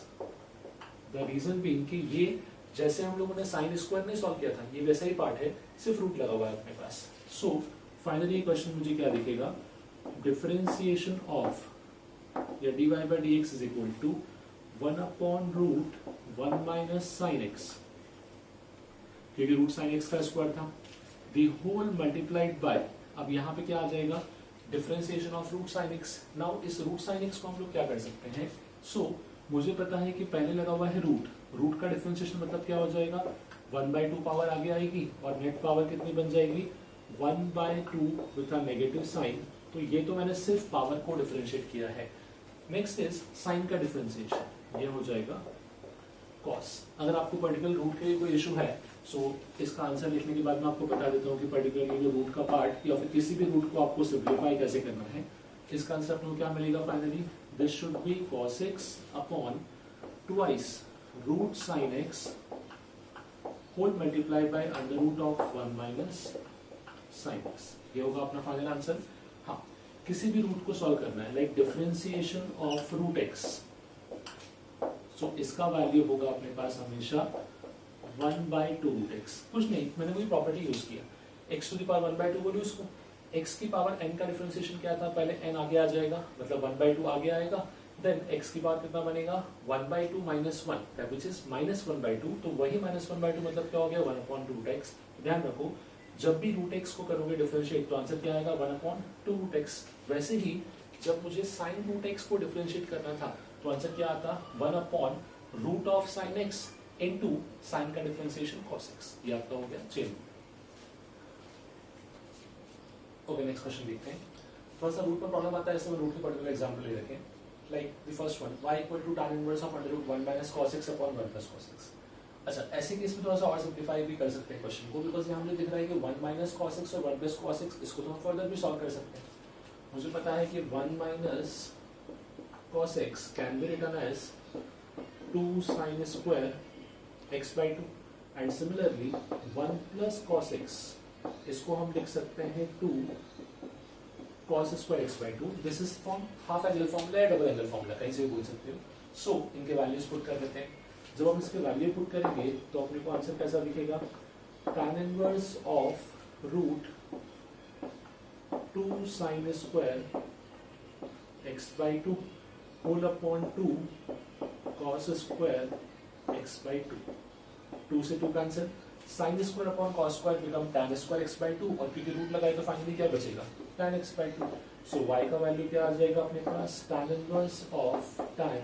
The reason being कि ये जैसे हम लोगों ने साइन स्क्वायर नहीं सॉल्व किया था, ये वैसा ही पार्ट है, सिर्फ रूट लगा हुआ है अपने पास। सो फाइनली ये क्वेश्चन मुझे क्या दिखेगा, डिफरेंशिएशन ऑफ या dy by dx is equal to 1 upon root 1 minus sine x, क्योंकि रूट साइन एक्स का स्क्वायर था, द होल मल्टीप्लाइड बाय, अब यहाँ पे क्या आ जाएगा differentiation of root sine x. Now इस रूट साइन एक्स को हम लोग क्या कर सकते हैं, सो मुझे पता है कि पहले लगा हुआ है रूट का डिफरेंशिएशन मतलब क्या हो जाएगा 1/2 पावर आगे आएगी और नेट पावर कितनी बन जाएगी 1/2 विथ अ नेगेटिव साइन, तो ये तो मैंने सिर्फ पावर को डिफरेंशिएट किया है। नेक्स्ट इज साइन का डिफरेंशिएशन, ये हो जाएगा कॉस। अगर आपको पर्टिकुलर रूट के लिए कोई इशू है, सो इसका आंसर लिखने के बाद मैं आपको बता देता हूँ कि पर्टिकुलरली जो रूट का पार्ट या फिर किसी भी रूट को आपको सिंप्लीफाई कैसे करना है। इसका आंसर आपको क्या मिलेगा finally, this should be cos x upon twice root sine x whole multiply by under root of 1 minus sine x, ये होगा अपना फाइनल आंसर। हाँ, किसी भी रूट को सॉल्व करना है like differentiation of root x, so इसका वैल्यू होगा अपने पास हमेशा 1/2 रूट एक्स, कुछ नहीं, मैंने कोई प्रॉपर्टी यूज किया x टू द पावर 1/2 बोलो इसको, x की पावर n का डिफरेंशिएशन क्या था, पहले n आगे आ जाएगा, मतलब 1/2 आगे आएगा, देन x की पावर कितना बनेगा 1/2 माइनस 1 विच इज -1/2, तो वही -1/2 मतलब क्या हो गया 1/2x। ध्यान रखो जब भी रूट एक्स को करोगे डिफरेंशिएट तो आंसर क्या आएगा 1/2 रूट एक्स। वैसे ही जब मुझे साइन रूट एक्स को डिफरेंशिएट करना था तो आंसर क्या आता 1/रूट of sine x into sine का डिफरेंशिएशन कॉस एक्स। ये आपका हो गया चेन। ओके नेक्स्ट क्वेश्चन देखते हैं। थोड़ा सा रूट पर प्रॉब्लम आता है, इसमें रूट के पर्टिकुलर एग्जांपल ले रखें। Like the first one y equal to tan inverse of √1 minus cos x upon 1 plus cos x। अच्छा ऐसे केस में थोड़ा सा और सिंप्लीफाई भी कर सकते हैं क्वेश्चन को, बिकॉज यहाँ मुझे दिख रहा है कि 1 माइनस cos x और 1 प्लस cos x, इसको तो हम फर्दर भी सॉल्व कर सकते हैं। मुझे पता है कि 1 minus cos x can be written as 2 sin square x by 2 and similarly 1 plus cos x इसको हम लिख सकते हैं 2 cos square x by 2। This is form half angle formula या डबल एंगल फॉर्मूला, कहीं से भी बोल सकते हो। सो इनके वैल्यूज पुट कर देते हैं। जब हम इसके वैल्यू पुट करेंगे तो अपने को आंसर कैसा दिखेगा, tan inverse of root 2 sin square x by 2 whole upon 2 cos square x by 2। 2 से 2 cancel, sin square upon cos square become tan square x by 2 और क्योंकि रूट लगाए तो फाइनली क्या बचेगा tan x by 2। So y का value क्या आ जाएगा अपने पास tan inverse of tan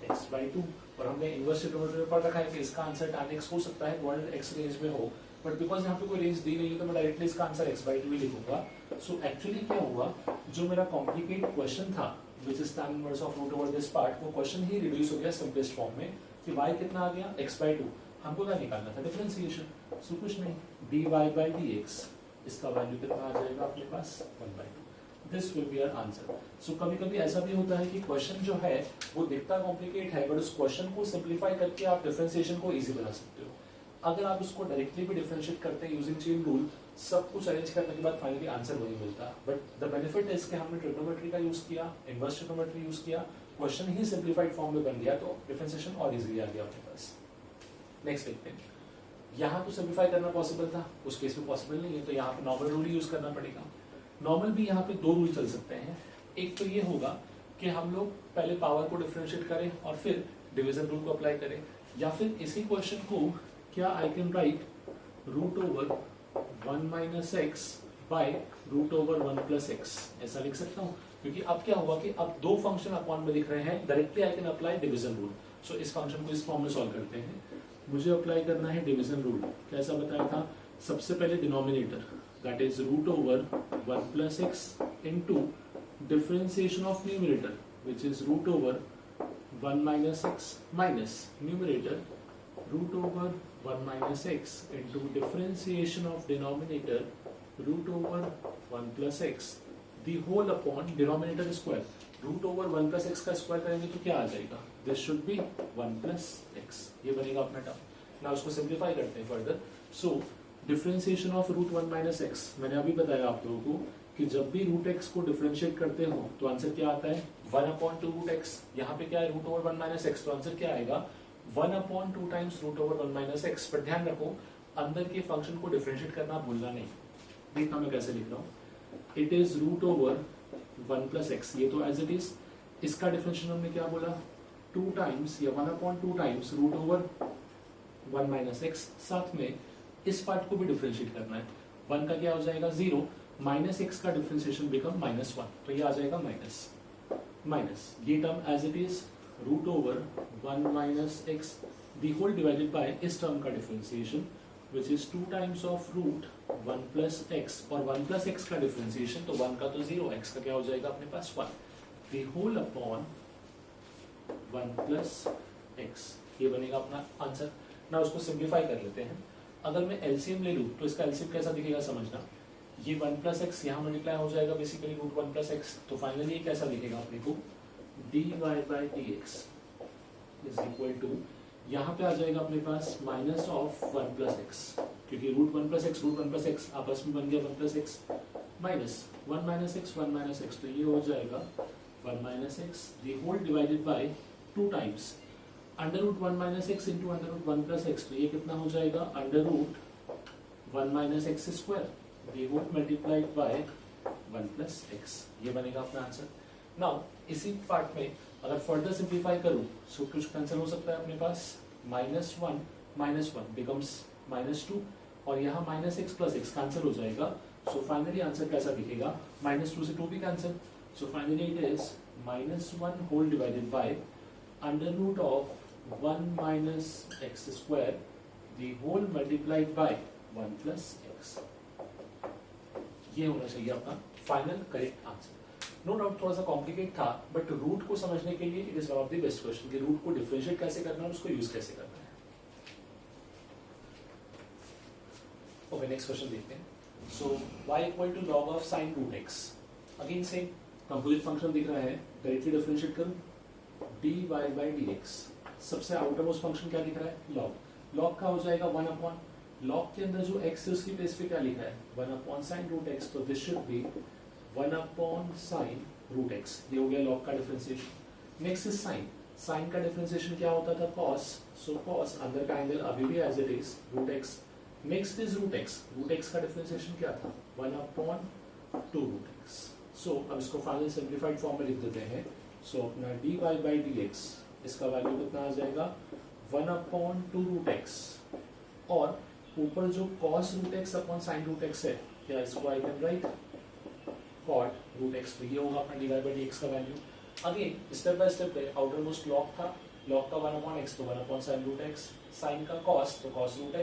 x by 2। और हमने इनवर्स ट्रिग्नोमेट्री में पढ़ रखा है कि इसका आंसर tan x हो सकता है वर्ल्ड x रेंज में हो, बट बिकॉज यहाँ पे कोई रेंज दी नहीं है तो मैं डायरेक्टली इसका आंसर x बाई 2 ही लिखूंगा। सो एक्चुअली क्या हुआ, जो मेरा कॉम्प्लिकेट क्वेश्चन था which is tan inverse of root over this part, वो क्वेश्चन ही रिड्यूस हो गया सिंपलेस्ट फॉर्म में कि y कितना आ गया x बाई 2। हमको क्या निकालना था डिफरेंशिएशन, सो कुछ नहीं dy बाई dx, इसका वैल्यू कितना आ जाएगा अपने पास 1/2। This will be our answer. So कभी कभी ऐसा भी होता है कि क्वेश्चन जो है वो दिखता कॉम्प्लिकेट है, बट उस क्वेश्चन को सिंप्लीफाई करके आप डिफरेंशिएशन को इजी बना सकते हो। अगर आप उसको डायरेक्टली भी डिफरेंशिएट करते हैं यूजिंग चेन रूल, सब कुछ अरेंज करने के बाद फाइनली आंसर वही मिलता है। बट द बेनिफिट इज कि हमने ट्रिग्नोमेट्री का यूज किया, इनवर्स ट्रिग्नोमेट्री यूज किया, क्वेश्चन ही सिंप्लीफाइड फॉर्म में बन गया, तो डिफरेंशिएशन और इजीली आ गया अपने पास। नेक्स्ट देखते हैं। यहाँ तो सिंप्लीफाई करना पॉसिबल था, उस केस में पॉसिबल नहीं है, तो यहाँ पे नॉर्मल रूल यूज करना पड़ेगा। नॉर्मल भी यहाँ पे दो रूल चल सकते हैं। एक तो ये होगा कि हम लोग पहले पावर को डिफरेंशिएट करें और फिर डिवीजन रूल को अप्लाई करें, या फिर इसी क्वेश्चन को क्या I can write root over 1 minus x by root over 1 plus x, ऐसा लिख सकता हूँ। क्योंकि अब क्या हुआ कि अब दो फंक्शन अपॉन में दिख रहे हैं, directly I can apply division rule. So इस फंक्शन को इस फॉर्म में सॉल्व करते हैं। मुझे अप्लाई करना है डिवीजन रूल। कैसा बताया था, सबसे पहले denominator that is root over 1 plus x into differentiation of numerator which is root over 1 minus x minus numerator root over 1 minus x into differentiation of denominator root over 1 plus x the whole upon denominator square। root over 1 plus x का square करेंगे तो क्या आ जाएगा, this should be 1 plus x, ये बनेगा अपना term. ना उसको सिंप्लीफाई करते हैं further. So differentiation of root 1 minus x, मैंने अभी बताया आप लोगों को कि जब भी रूट एक्स को डिफरेंशिएट करते हो तो आंसर क्या आता है 1/2 रूट एक्स। यहाँ पे क्या है रूट ओवर 1 माइनस एक्स, तो आंसर क्या आएगा 1/2 times root over 1 minus x. पर ध्यान रखो अंदर के फंक्शन को डिफरेंशिएट करना भूलना नहीं। देखना मैं कैसे लिख रहा हूँ, it is root over 1 plus x, ये तो एज इट इज। इसका डिफरेंशिएशन हमने क्या बोला 2 टाइम्स या 1/2 times root over 1 minus x. साथ में इस पार्ट को भी डिफरेंशिएट करना है। 1 का क्या हो जाएगा 0, माइनस एक्स का डिफरेंशिएशन बिकम -1, तो ये आ जाएगा माइनस माइनस, ये term as it is root over 1 minus x the whole divided by इस टर्म का differentiation which is 2 times of root 1 plus x, और 1 प्लस एक्स का डिफरेंशिएशन तो 1 का तो 0, एक्स का क्या हो जाएगा अपने पास 1, the whole upon 1 plus x, ये बनेगा अपना आंसर। ना उसको सिंप्लीफाई कर लेते हैं। अगर मैं एलसीएम ले लूं तो इसका एलसीएम कैसा दिखेगा समझना, ये 1 प्लस एक्स यहाँ मल्टीप्लाई हो जाएगा बेसिकली रूट 1 प्लस एक्स, तो फाइनली ये कैसा दिखेगा अपने को dy by dx is equal to, यहाँ पे आ जाएगा अपने पास माइनस ऑफ 1 प्लस एक्स, क्योंकि रूट 1 प्लस एक्स आपस में बन गया 1 plus x, minus 1 minus x, तो ये हो जाएगा 1 minus x the whole divided by 2 times under root 1 minus x into under root 1 plus x, तो ये कितना हो जाएगा under root 1 minus x square the whole multiplied by 1 plus x, ये बनेगा अपना आंसर। नाउ इसी पार्ट में अगर फर्दर सिंप्लीफाई करूं सो कुछ कैंसिल हो सकता है अपने पास, -1 बिकम्स -2 और यहाँ -x प्लस x कैंसिल हो जाएगा। सो फाइनली आंसर कैसा दिखेगा, -2 से 2 भी cancel, so finally it is -1 whole divided by under root of 1 minus x square the whole multiplied by 1 plus x. ये होना चाहिए आपका final correct answer. No doubt थोड़ा सा कॉम्प्लिकेट था, बट रूट को समझने के लिए it is one of the best question कि रूट को डिफरेंशिएट कैसे करना है, उसको यूज कैसे करना है। ओके, नेक्स्ट क्वेश्चन देखते हैं। So y equal to log of sin root x, again same composite function दिख रहा है, डायरेक्टली डिफरेंशिएट करूं dy बाय dx। सबसे आउटर मोस्ट फंक्शन क्या दिख रहा है, log का हो जाएगा 1 अपॉन log के अंदर जो x है उसकी प्लेस पे क्या लिखा है 1 अपॉन sin रूट x, तो this should be 1 upon sin root x। ये हो गया log का डिफरेंशिएशन। नेक्स्ट इज sin का डिफरेंशिएशन क्या होता था cos, सो cos अंदर का एंगल अभी भी as it is root x। Next is root x का डिफरेंशिएशन क्या था 1 अपॉन 2 रूट x। सो अब इसको फाइनल सिंप्लीफाइड फॉर्म में लिख देते हैं। सो अपना dy बाई dx इसका वैल्यू कितना आ जाएगा 1 अपॉन 2 रूट x, और ऊपर जो cos root x upon sin root x है, क्या इसको I can write cot root x, तो ये होगा अपना dy बाई dx का value. Again step by step है, आउटर मोस्ट log था, log का 1 अपॉन x तो 1 upon sin root x, sin का cos तो cos रूट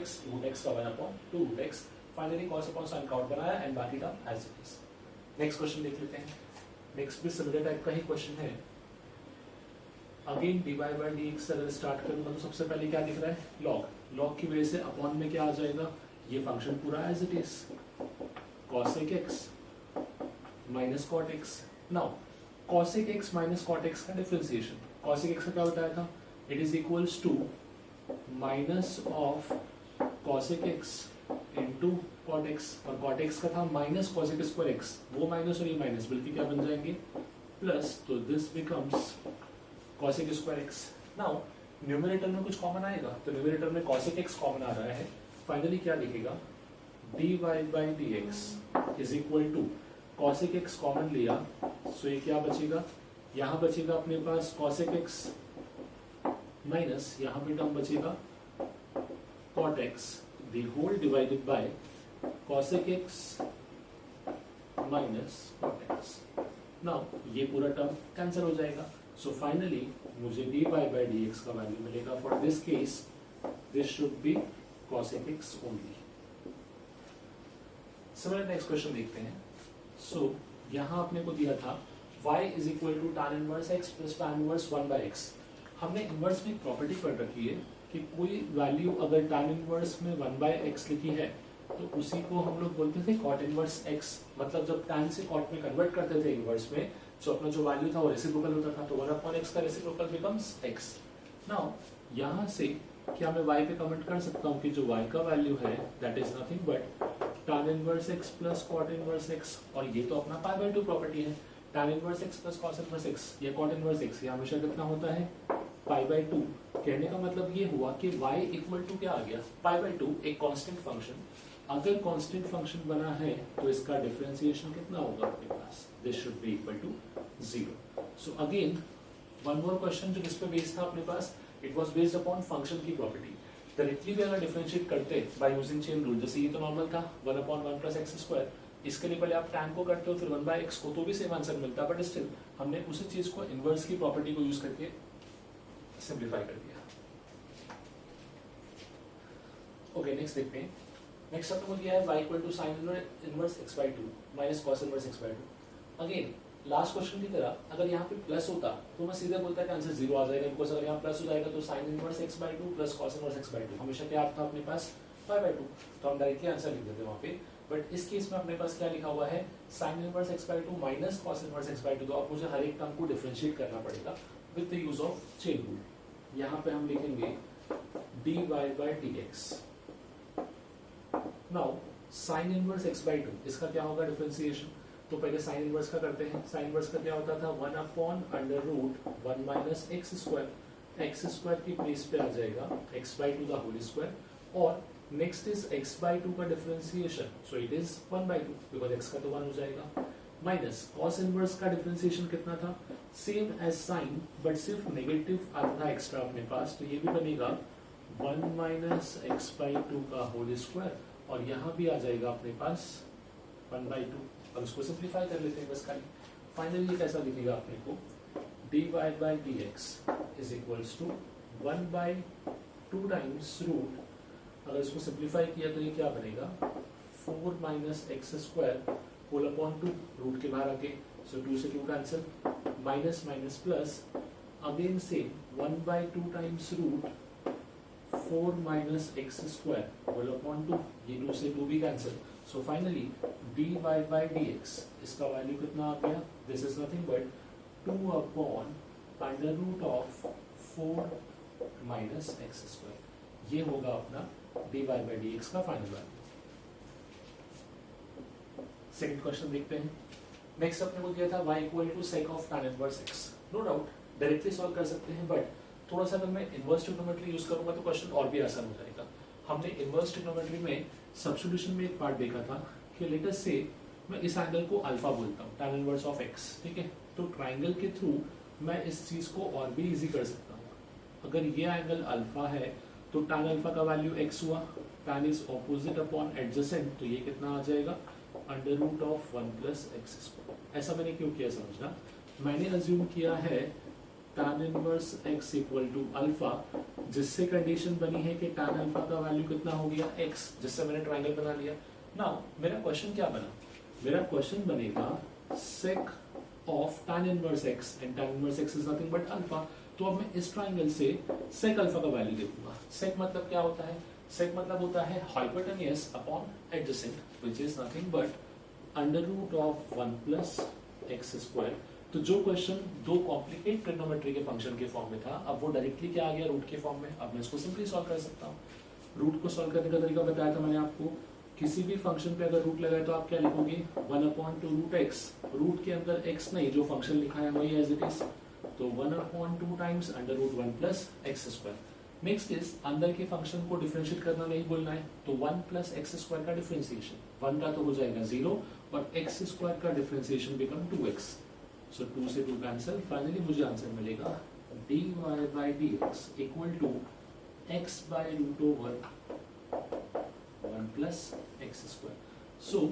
x का 1 upon 2 root x, finally cos upon sin का आउट बनाया एंड बाकी term as it is. Next question देख लेते हैं। नेक्स्ट भी सिमिलर टाइप का ही क्वेश्चन है। अगेन dy बाई dx से अगर स्टार्ट करूंगा तो सबसे पहले क्या दिख रहा है log की वजह से अपॉन में क्या आ जाएगा, ये फंक्शन पूरा as it is cosec x minus cot x। Now cosec x minus cot x का डिफरेंशिएशन, cosec x का क्या बताया था, it is equals to minus of cosec x into cot x, और cot x का था minus cosec square x, वो minus और ये माइनस बल्कि क्या बन जाएंगे प्लस, तो this becomes cosec square x। Now numerator में कुछ कॉमन आएगा, तो न्यूमरेटर में cosec x कॉमन आ रहा है, फाइनली क्या लिखेगा dy by dx is equal to cosec x common लिया, सो ये क्या बचेगा, यहाँ बचेगा अपने पास cosec x माइनस यहाँ पे टर्म बचेगा cot x the whole divided by cosec x minus cot x। Now ये पूरा टर्म कैंसिल हो जाएगा, सो फाइनली मुझे dy बाई dx का वैल्यू मिलेगा। For this case this should be cosec x only. Similar next question देखते हैं। So यहाँ आपने को दिया था y is equal to tan inverse x plus tan inverse 1 by x। हमने इनवर्स में प्रॉपर्टी पढ़ रखी है कि कोई वैल्यू अगर tan इनवर्स में 1 बाय x लिखी है तो उसी को हम लोग बोलते थे cot इनवर्स x, मतलब जब tan से cot में कन्वर्ट करते थे इनवर्स में, तो अपना जो वैल्यू था वो रेसिप्रोकल होता था, तो 1 अपॉन x का रेसिप्रोकल बिकम्स x। नाउ यहाँ से क्या मैं y पे कमेंट कर सकता हूँ कि जो y का वैल्यू है that is nothing but tan inverse x plus cot inverse x, और ये तो अपना पाई बाय 2 प्रॉपर्टी है, tan inverse x plus cos inverse x या cot इनवर्स x, ये हमेशा कितना होता है पाई बाय 2। कहने का मतलब ये हुआ कि y इक्वल टू क्या आ गया पाई बाय 2, एक कांस्टेंट फंक्शन। अगर कांस्टेंट फंक्शन बना है तो इसका डिफरेंशिएशन कितना होगा आपके पास, this should be equal to 0। So again one more question जो इस पे बेस्ड था अपने पास, it was based upon function की प्रॉपर्टी। डायरेक्टली भी अगर डिफरेंशिएट करते बाय यूजिंग चेन रूल, जैसे ये तो नॉर्मल था 1 अपॉन 1 प्लस एक्स स्क्वायर, इसके लिए पहले आप tan को करते हो फिर 1 बाय x को, तो भी सेम आंसर मिलता, बट स्टिल हमने उसी चीज को इनवर्स की प्रॉपर्टी को यूज करके सिंप्लीफाई कर दिया। ओके नेक्स्ट देखते हैं। नेक्स्ट आपको दिया है y equal to sin inverse x by 2 minus cos inverse x by 2। Again last question की तरह अगर यहाँ पे प्लस होता तो मैं सीधे बोलता कि आंसर 0 आ जाएगा, बिकॉज अगर यहाँ प्लस हो जाएगा तो sin inverse x by 2 plus cos inverse x by 2 हमेशा क्या था अपने पास पाई बाय 2, तो हम डायरेक्टली आंसर लिख देते वहाँ पे। बट इस केस में अपने पास क्या लिखा हुआ है sin inverse x by 2 minus cos inverse x by 2, तो अब मुझे हर एक टर्म को डिफरेंशिएट करना पड़ेगा with the use of chain rule. यहाँ पे हम लिखेंगे dy by dx। Now sin inverse x by 2 इसका क्या होगा डिफरेंशिएशन, तो पहले sin इनवर्स का करते हैं। sin इनवर्स का क्या होता था 1 upon under root 1 minus x square की प्लेस पे आ जाएगा x by 2 the whole square, और नेक्स्ट इज x by 2 का differentiation, so it is 1 by 2 because x का तो 1 हो जाएगा, माइनस कॉस इनवर्स का डिफरेंशिएशन कितना था, सेम एज साइन बट सिर्फ नेगेटिव आता एक्स्ट्रा अपने पास, तो ये भी बनेगा 1 माइनस एक्स बाई 2 का होल स्क्वायर, और यहाँ भी आ जाएगा अपने पास 1 by 2। अब इसको सिंप्लीफाई कर लेते हैं बस खाली। फाइनली ये कैसा दिखेगा अपने को, dy by dx is equals to 1 by 2 times root, अगर इसको सिंप्लीफाई किया तो ये क्या बनेगा 4 minus x square whole upon 2, root के बाहर आके, सो 2 से 2 cancel, minus minus plus, again same 1 by 2 times root 4 minus x square whole upon 2, ये 2 से 2 भी cancel, so finally dy by dx इसका वैल्यू कितना आ गया, this is nothing but 2 upon under root of 4 minus x square, ये होगा अपना dy by dx का फाइनल वैल्यू। सेकंड क्वेश्चन देखते हैं। नेक्स्ट अपने को दिया था y equal to sec of tan inverse x, no doubt directly solve कर सकते हैं, बट थोड़ा सा अगर मैं इनवर्स ट्रिग्नोमेट्री यूज करूंगा तो क्वेश्चन और भी आसान हो जाएगा। हमने इनवर्स ट्रिग्नोमेट्री में सब्स्टिट्यूशन में एक पार्ट देखा था कि लेट अस से मैं इस एंगल को अल्फा बोलता हूँ, tan इनवर्स ऑफ x, ठीक है, तो ट्राइंगल के थ्रू मैं इस चीज को और भी इजी कर सकता हूँ। अगर ये एंगल अल्फा है तो tan अल्फा का वैल्यू x हुआ, tan is opposite upon adjacent, तो ये कितना आ जाएगा under root of 1 plus x square. ऐसा मैंने क्यों किया समझना, मैंने अज्यूम किया है tan inverse x equal to alpha, जिससे कंडीशन बनी है कि tan अल्फा का वैल्यू कितना हो गया x, जिससे मैंने ट्राइंगल बना लिया। नाउ मेरा क्वेश्चन क्या बना, मेरा क्वेश्चन बनेगा sec of tan inverse x, and tan inverse x is nothing but alpha, तो अब मैं इस ट्राइंगल से sec अल्फा का वैल्यू देखूंगा। sec मतलब क्या होता है, sec मतलब होता है hypotenuse upon adjacent, which is nothing but under root of 1 plus x square. तो जो क्वेश्चन दो कॉम्प्लिकेट ट्रिग्नोमेट्री के फंक्शन के फॉर्म में था, अब वो डायरेक्टली क्या आ गया रूट के फॉर्म में। अब मैं इसको सिंपली सॉल्व कर सकता हूँ। रूट को सॉल्व करने का तरीका बताया था मैंने आपको, किसी भी फंक्शन पे अगर रूट लगाए तो आप क्या लिखोगे 1 अपॉन 2 रूट एक्स, रूट के अंदर एक्स नहीं, जो फंक्शन लिखा है वही एज इट इज, तो 1 upon 2 times under root 1 plus x square. Next is अंदर के फंक्शन को डिफरेंशिएट करना नहीं बोलना है, तो 1 प्लस एक्स स्क्वायर का डिफरेंशिएशन, 1 का तो हो जाएगा 0 और एक्स स्क्वायर का डिफरेंशिएशन बिकम 2x, सो 2 से 2 कैंसिल, फाइनली मुझे आंसर मिलेगा dy by dx equal to x by root over 1 plus x square. So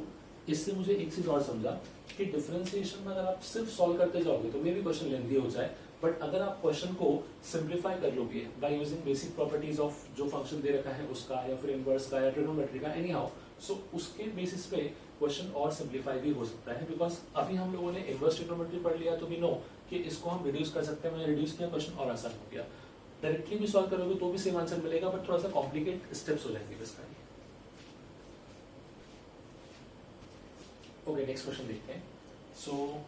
इससे मुझे एक चीज और समझा कि डिफरेंशिएशन में अगर आप सिर्फ सॉल्व करते जाओगे तो मे भी क्वेश्चन लेंथी हो जाए, बट अगर आप क्वेश्चन को सिंप्लीफाई कर लोगे by using basic properties of जो फंक्शन दे रखा है उसका, या फिर इनवर्स का, या ट्रिग्नोमेट्री का, एनी हाउ, सो उसके बेसिस पे क्वेश्चन और सिंप्लीफाई भी हो सकता है। बिकॉज अभी हम लोगों ने इनवर्स ट्रिग्नोमेट्री पढ़ लिया तो वी नो कि इसको हम रिड्यूस कर सकते हैं, मैंने रिड्यूस किया, क्वेश्चन और आसान हो गया। डायरेक्टली भी सॉल्व करोगे तो भी सेम आंसर मिलेगा, बट थोड़ा सा कॉम्प्लिकेट स्टेप्स हो जाएंगे इसका। ओके, नेक्स्ट क्वेश्चन देखते हैं। So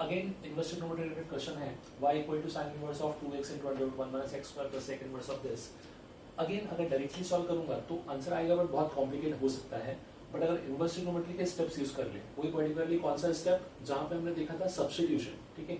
again inverse trigonometry related question है, y equal to sin inverse of 2x into under root 1 minus x square plus sec inverse of this. Again अगर directly solve करूंगा तो answer आएगा, but बहुत complicate हो सकता है। बट अगर इनवर्स ट्रिग्नोमेट्री के स्टेप्स यूज कर ले, वही पर्टिकुलरली कौन सा स्टेप जहां पे हमने देखा था सब्स्टिट्यूशन, ठीक है।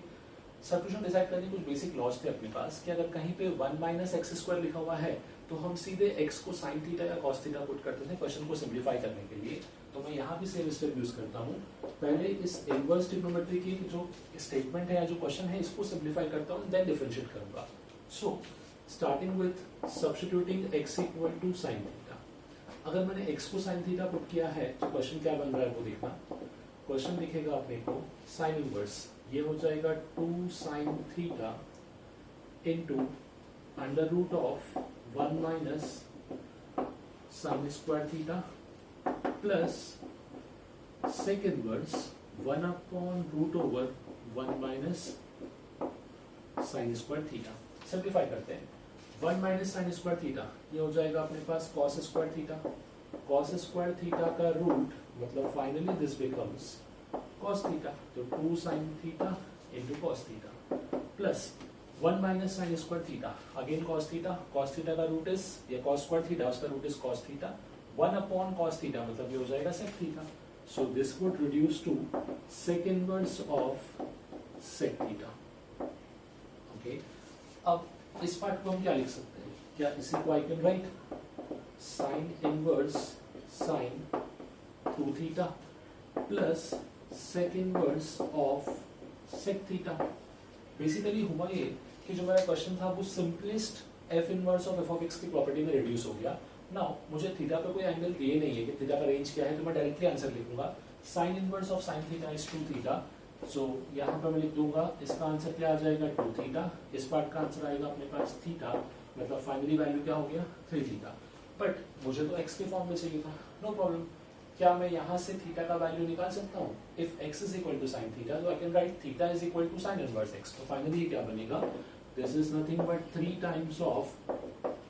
सब्स्टिट्यूशन डिसाइड करने के कुछ बेसिक लॉज थे अपने पास कि अगर कहीं पे 1 माइनस एक्स स्क्वायर लिखा हुआ है तो हम सीधे x को sin थीटा या cos थीटा पुट करते थे क्वेश्चन को सिंप्लीफाई करने के लिए। तो मैं यहाँ भी सेम स्टेप यूज करता हूँ, पहले इस इनवर्स ट्रिग्नोमेट्री की जो स्टेटमेंट है या जो क्वेश्चन है इसको सिंप्लीफाई करता हूँ, देन डिफरेंशिएट करूंगा। So starting with substituting x equal to sin theta. अगर मैंने x को sin थीटा पुट किया है तो क्वेश्चन क्या बन रहा है वो देखना। क्वेश्चन दिखेगा अपने को sin इनवर्स, ये हो जाएगा 2 sin theta into under root of 1 minus sin square theta plus sec inverse 1 upon root over 1 minus sin square theta. Simplify करते हैं, 1 माइनस sin स्क्वायर थीटा ये हो जाएगा अपने पास cos square theta, cos square theta का root मतलब finally this becomes cos theta, तो 2 sin theta into cos theta plus 1 minus sin square theta, again cos theta का रूट इज, ये cos स्क्वायर थीटा उसका root is cos theta, 1 upon cos theta मतलब ये हो जाएगा sec theta. So this would reduce to sec inverse of sec theta. Okay, अब इस part को हम क्या लिख सकते हैं, क्या इसी को I can write sine inverse sine 2 theta plus sec inverse of sec theta. Basically हुआ ये कि जो मेरा क्वेश्चन था वो simplest f inverse of f of x की प्रॉपर्टी में रिड्यूस हो गया। नाउ मुझे थीटा पे कोई एंगल दिए नहीं है कि थीटा का रेंज क्या है, तो मैं डायरेक्टली आंसर लिखूंगा sine inverse of sine theta is 2 theta. So यहाँ पे मैं लिख दूंगा इसका आंसर क्या आ जाएगा 2 थीटा, इस पार्ट का आंसर आएगा अपने पास थीटा, मतलब फाइनली वैल्यू क्या हो गया 3 थीटा। बट मुझे तो एक्स के फॉर्म में चाहिए था, नो प्रॉब्लम। क्या मैं यहाँ से थीटा का वैल्यू निकाल सकता हूँ? If x is equal to sine theta तो I can write theta is equal to sine inverse x। तो फाइनली क्या बनेगा, this is nothing but 3 times of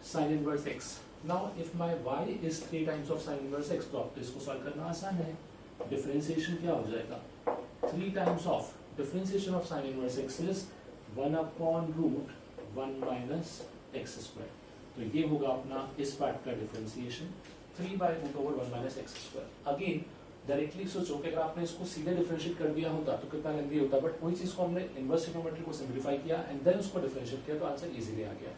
sine inverse x। Now if my y is 3 times of sine inverse x, तो अब तो इसको solve करना आसान है। डिफरेंशिएशन क्या हो जाएगा, 3 times of differentiation of sine inverse x is 1 upon root 1 minus x square. तो ये होगा अपना इस पार्ट का differentiation 3 by root over 1 minus x square. Again directly सोचो कि अगर आपने इसको सीधे डिफरेंशिएट कर दिया होता तो कितना लेंदी होता, बट वही चीज को हमने इनवर्स ट्रिग्नोमेट्री को सिंप्लीफाई किया एंड देन उसको डिफरेंशिएट किया तो आंसर इजीली आ गया।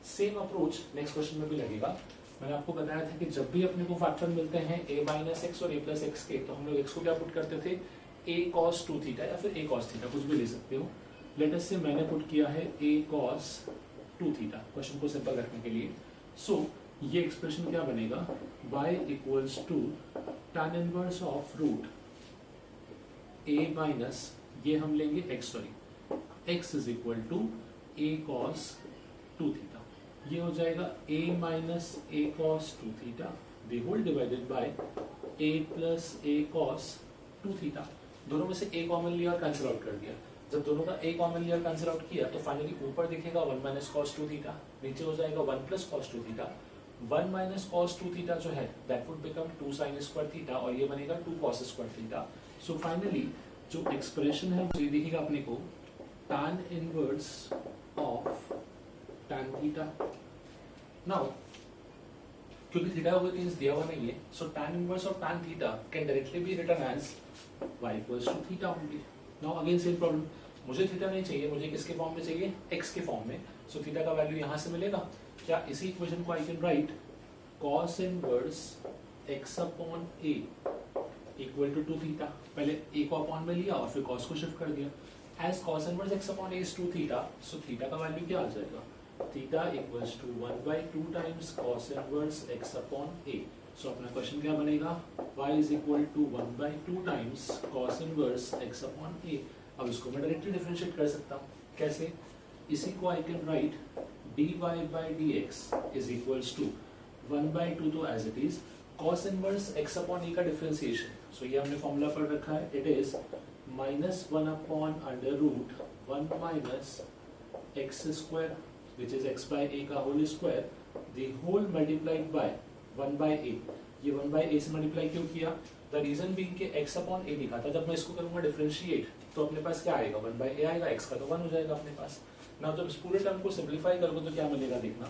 सेम अप्रोच नेक्स्ट क्वेश्चन में भी लगेगा। मैंने आपको बताया था कि जब भी अपने को फैक्टर मिलते हैं a माइनस एक्स और a प्लस एक्स के, तो हम लोग x को क्या पुट करते थे a cos 2 थीटा या फिर a cos थीटा, कुछ भी ले सकते हो। लेट अस से मैंने पुट किया है a cos 2 थीटा क्वेश्चन को सिंपल रखने के लिए। सो ये एक्सप्रेशन क्या बनेगा, y equals to tan inverse of root a minus ये हम लेंगे x, sorry x is equal to a cos 2 theta. ये हो जाएगा a minus a cos 2 theta the whole divided by a plus a cos 2 theta. दोनों में से a common लिया और कैंसिल आउट कर दिया। जब दोनों का a कॉमन लिया और कैंसिल आउट किया तो फाइनली ऊपर दिखेगा 1 माइनस cos 2 थीटा, नीचे हो जाएगा 1 plus cos 2 theta. 1 minus cos 2 theta जो है that would become 2 sin square theta और ये बनेगा 2 cos square theta. So finally जो एक्सप्रेशन है ये दिखेगा अपने को tan inverse of tan theta. Now क्योंकि थीटा का कोई चीज दिया हुआ नहीं है, so tan inverse of tan theta can directly be written as y equals to theta only. Now again same problem, मुझे थीटा नहीं चाहिए, मुझे किसके फॉर्म में चाहिए, x के फॉर्म में। सो थीटा का वैल्यू यहाँ से मिलेगा। क्या इसी इक्वेशन को I can write cos inverse x upon a equal to 2 theta. पहले a को अपॉन में लिया और फिर cos को शिफ्ट कर दिया। As cos inverse x upon a is 2 theta, so theta का वैल्यू क्या आ जाएगा, theta equals to 1 by 2 times cos inverse x upon a। So अपना क्वेश्चन क्या बनेगा, y is equal to 1 by 2 times cos inverse x upon a। अब इसको मैं डायरेक्टली डिफरेंशिएट कर सकता हूँ, कैसे, इसी को I can right dy by dx is equals to 1 by 2 तो as it is cos inverse x upon a का डिफरेंशिएशन। सो ये हमने फॉर्मूला पर रखा है, it is minus 1 upon under root 1 minus x square which is x by a का whole square the whole multiplied by 1 by a। ये 1 by a से multiply क्यों किया, द रीजन बीइंग कि x अपॉन a लिखा था, जब मैं इसको करूंगा डिफरेंशिएट तो अपने पास क्या आएगा 1 by a आएगा, x का तो 1 हो जाएगा अपने पास। ना जब इस पूरे टर्म को सिंप्लीफाई करोगे तो क्या मिलेगा देखना,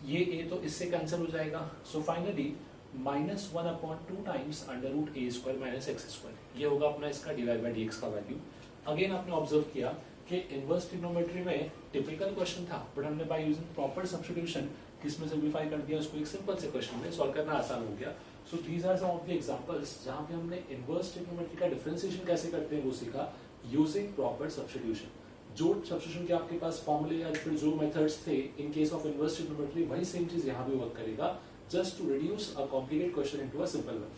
ये a तो इससे कैंसिल हो जाएगा। So finally minus 1 upon 2 times under root a square minus x square, ये होगा अपना इसका dy by dx का वैल्यू। अगेन आपने ऑब्जर्व किया कि इनवर्स ट्रिग्नोमेट्री में टिपिकल क्वेश्चन था, बट हमने बाय यूजिंग प्रॉपर सब्स्टिट्यूशन किसमें सिंप्लीफाई कर दिया, उसको एक सिंपल से क्वेश्चन में सॉल्व करना आसान हो गया। So these are some of the examples जहां पे हमने इनवर्स ट्रिग्नोमेट्री का डिफरेंशिएशन कैसे करते हैं वो सीखा यूजिंग प्रॉपर सब्स्टिट्यूशन। जो सब्स्टिट्यूशन के आपके पास फॉर्मूले या फिर जो मेथड्स थे in case of inverse trigonometry, वही सेम चीज यहाँ भी वर्क करेगा, just to reduce a complicated question into a simple one.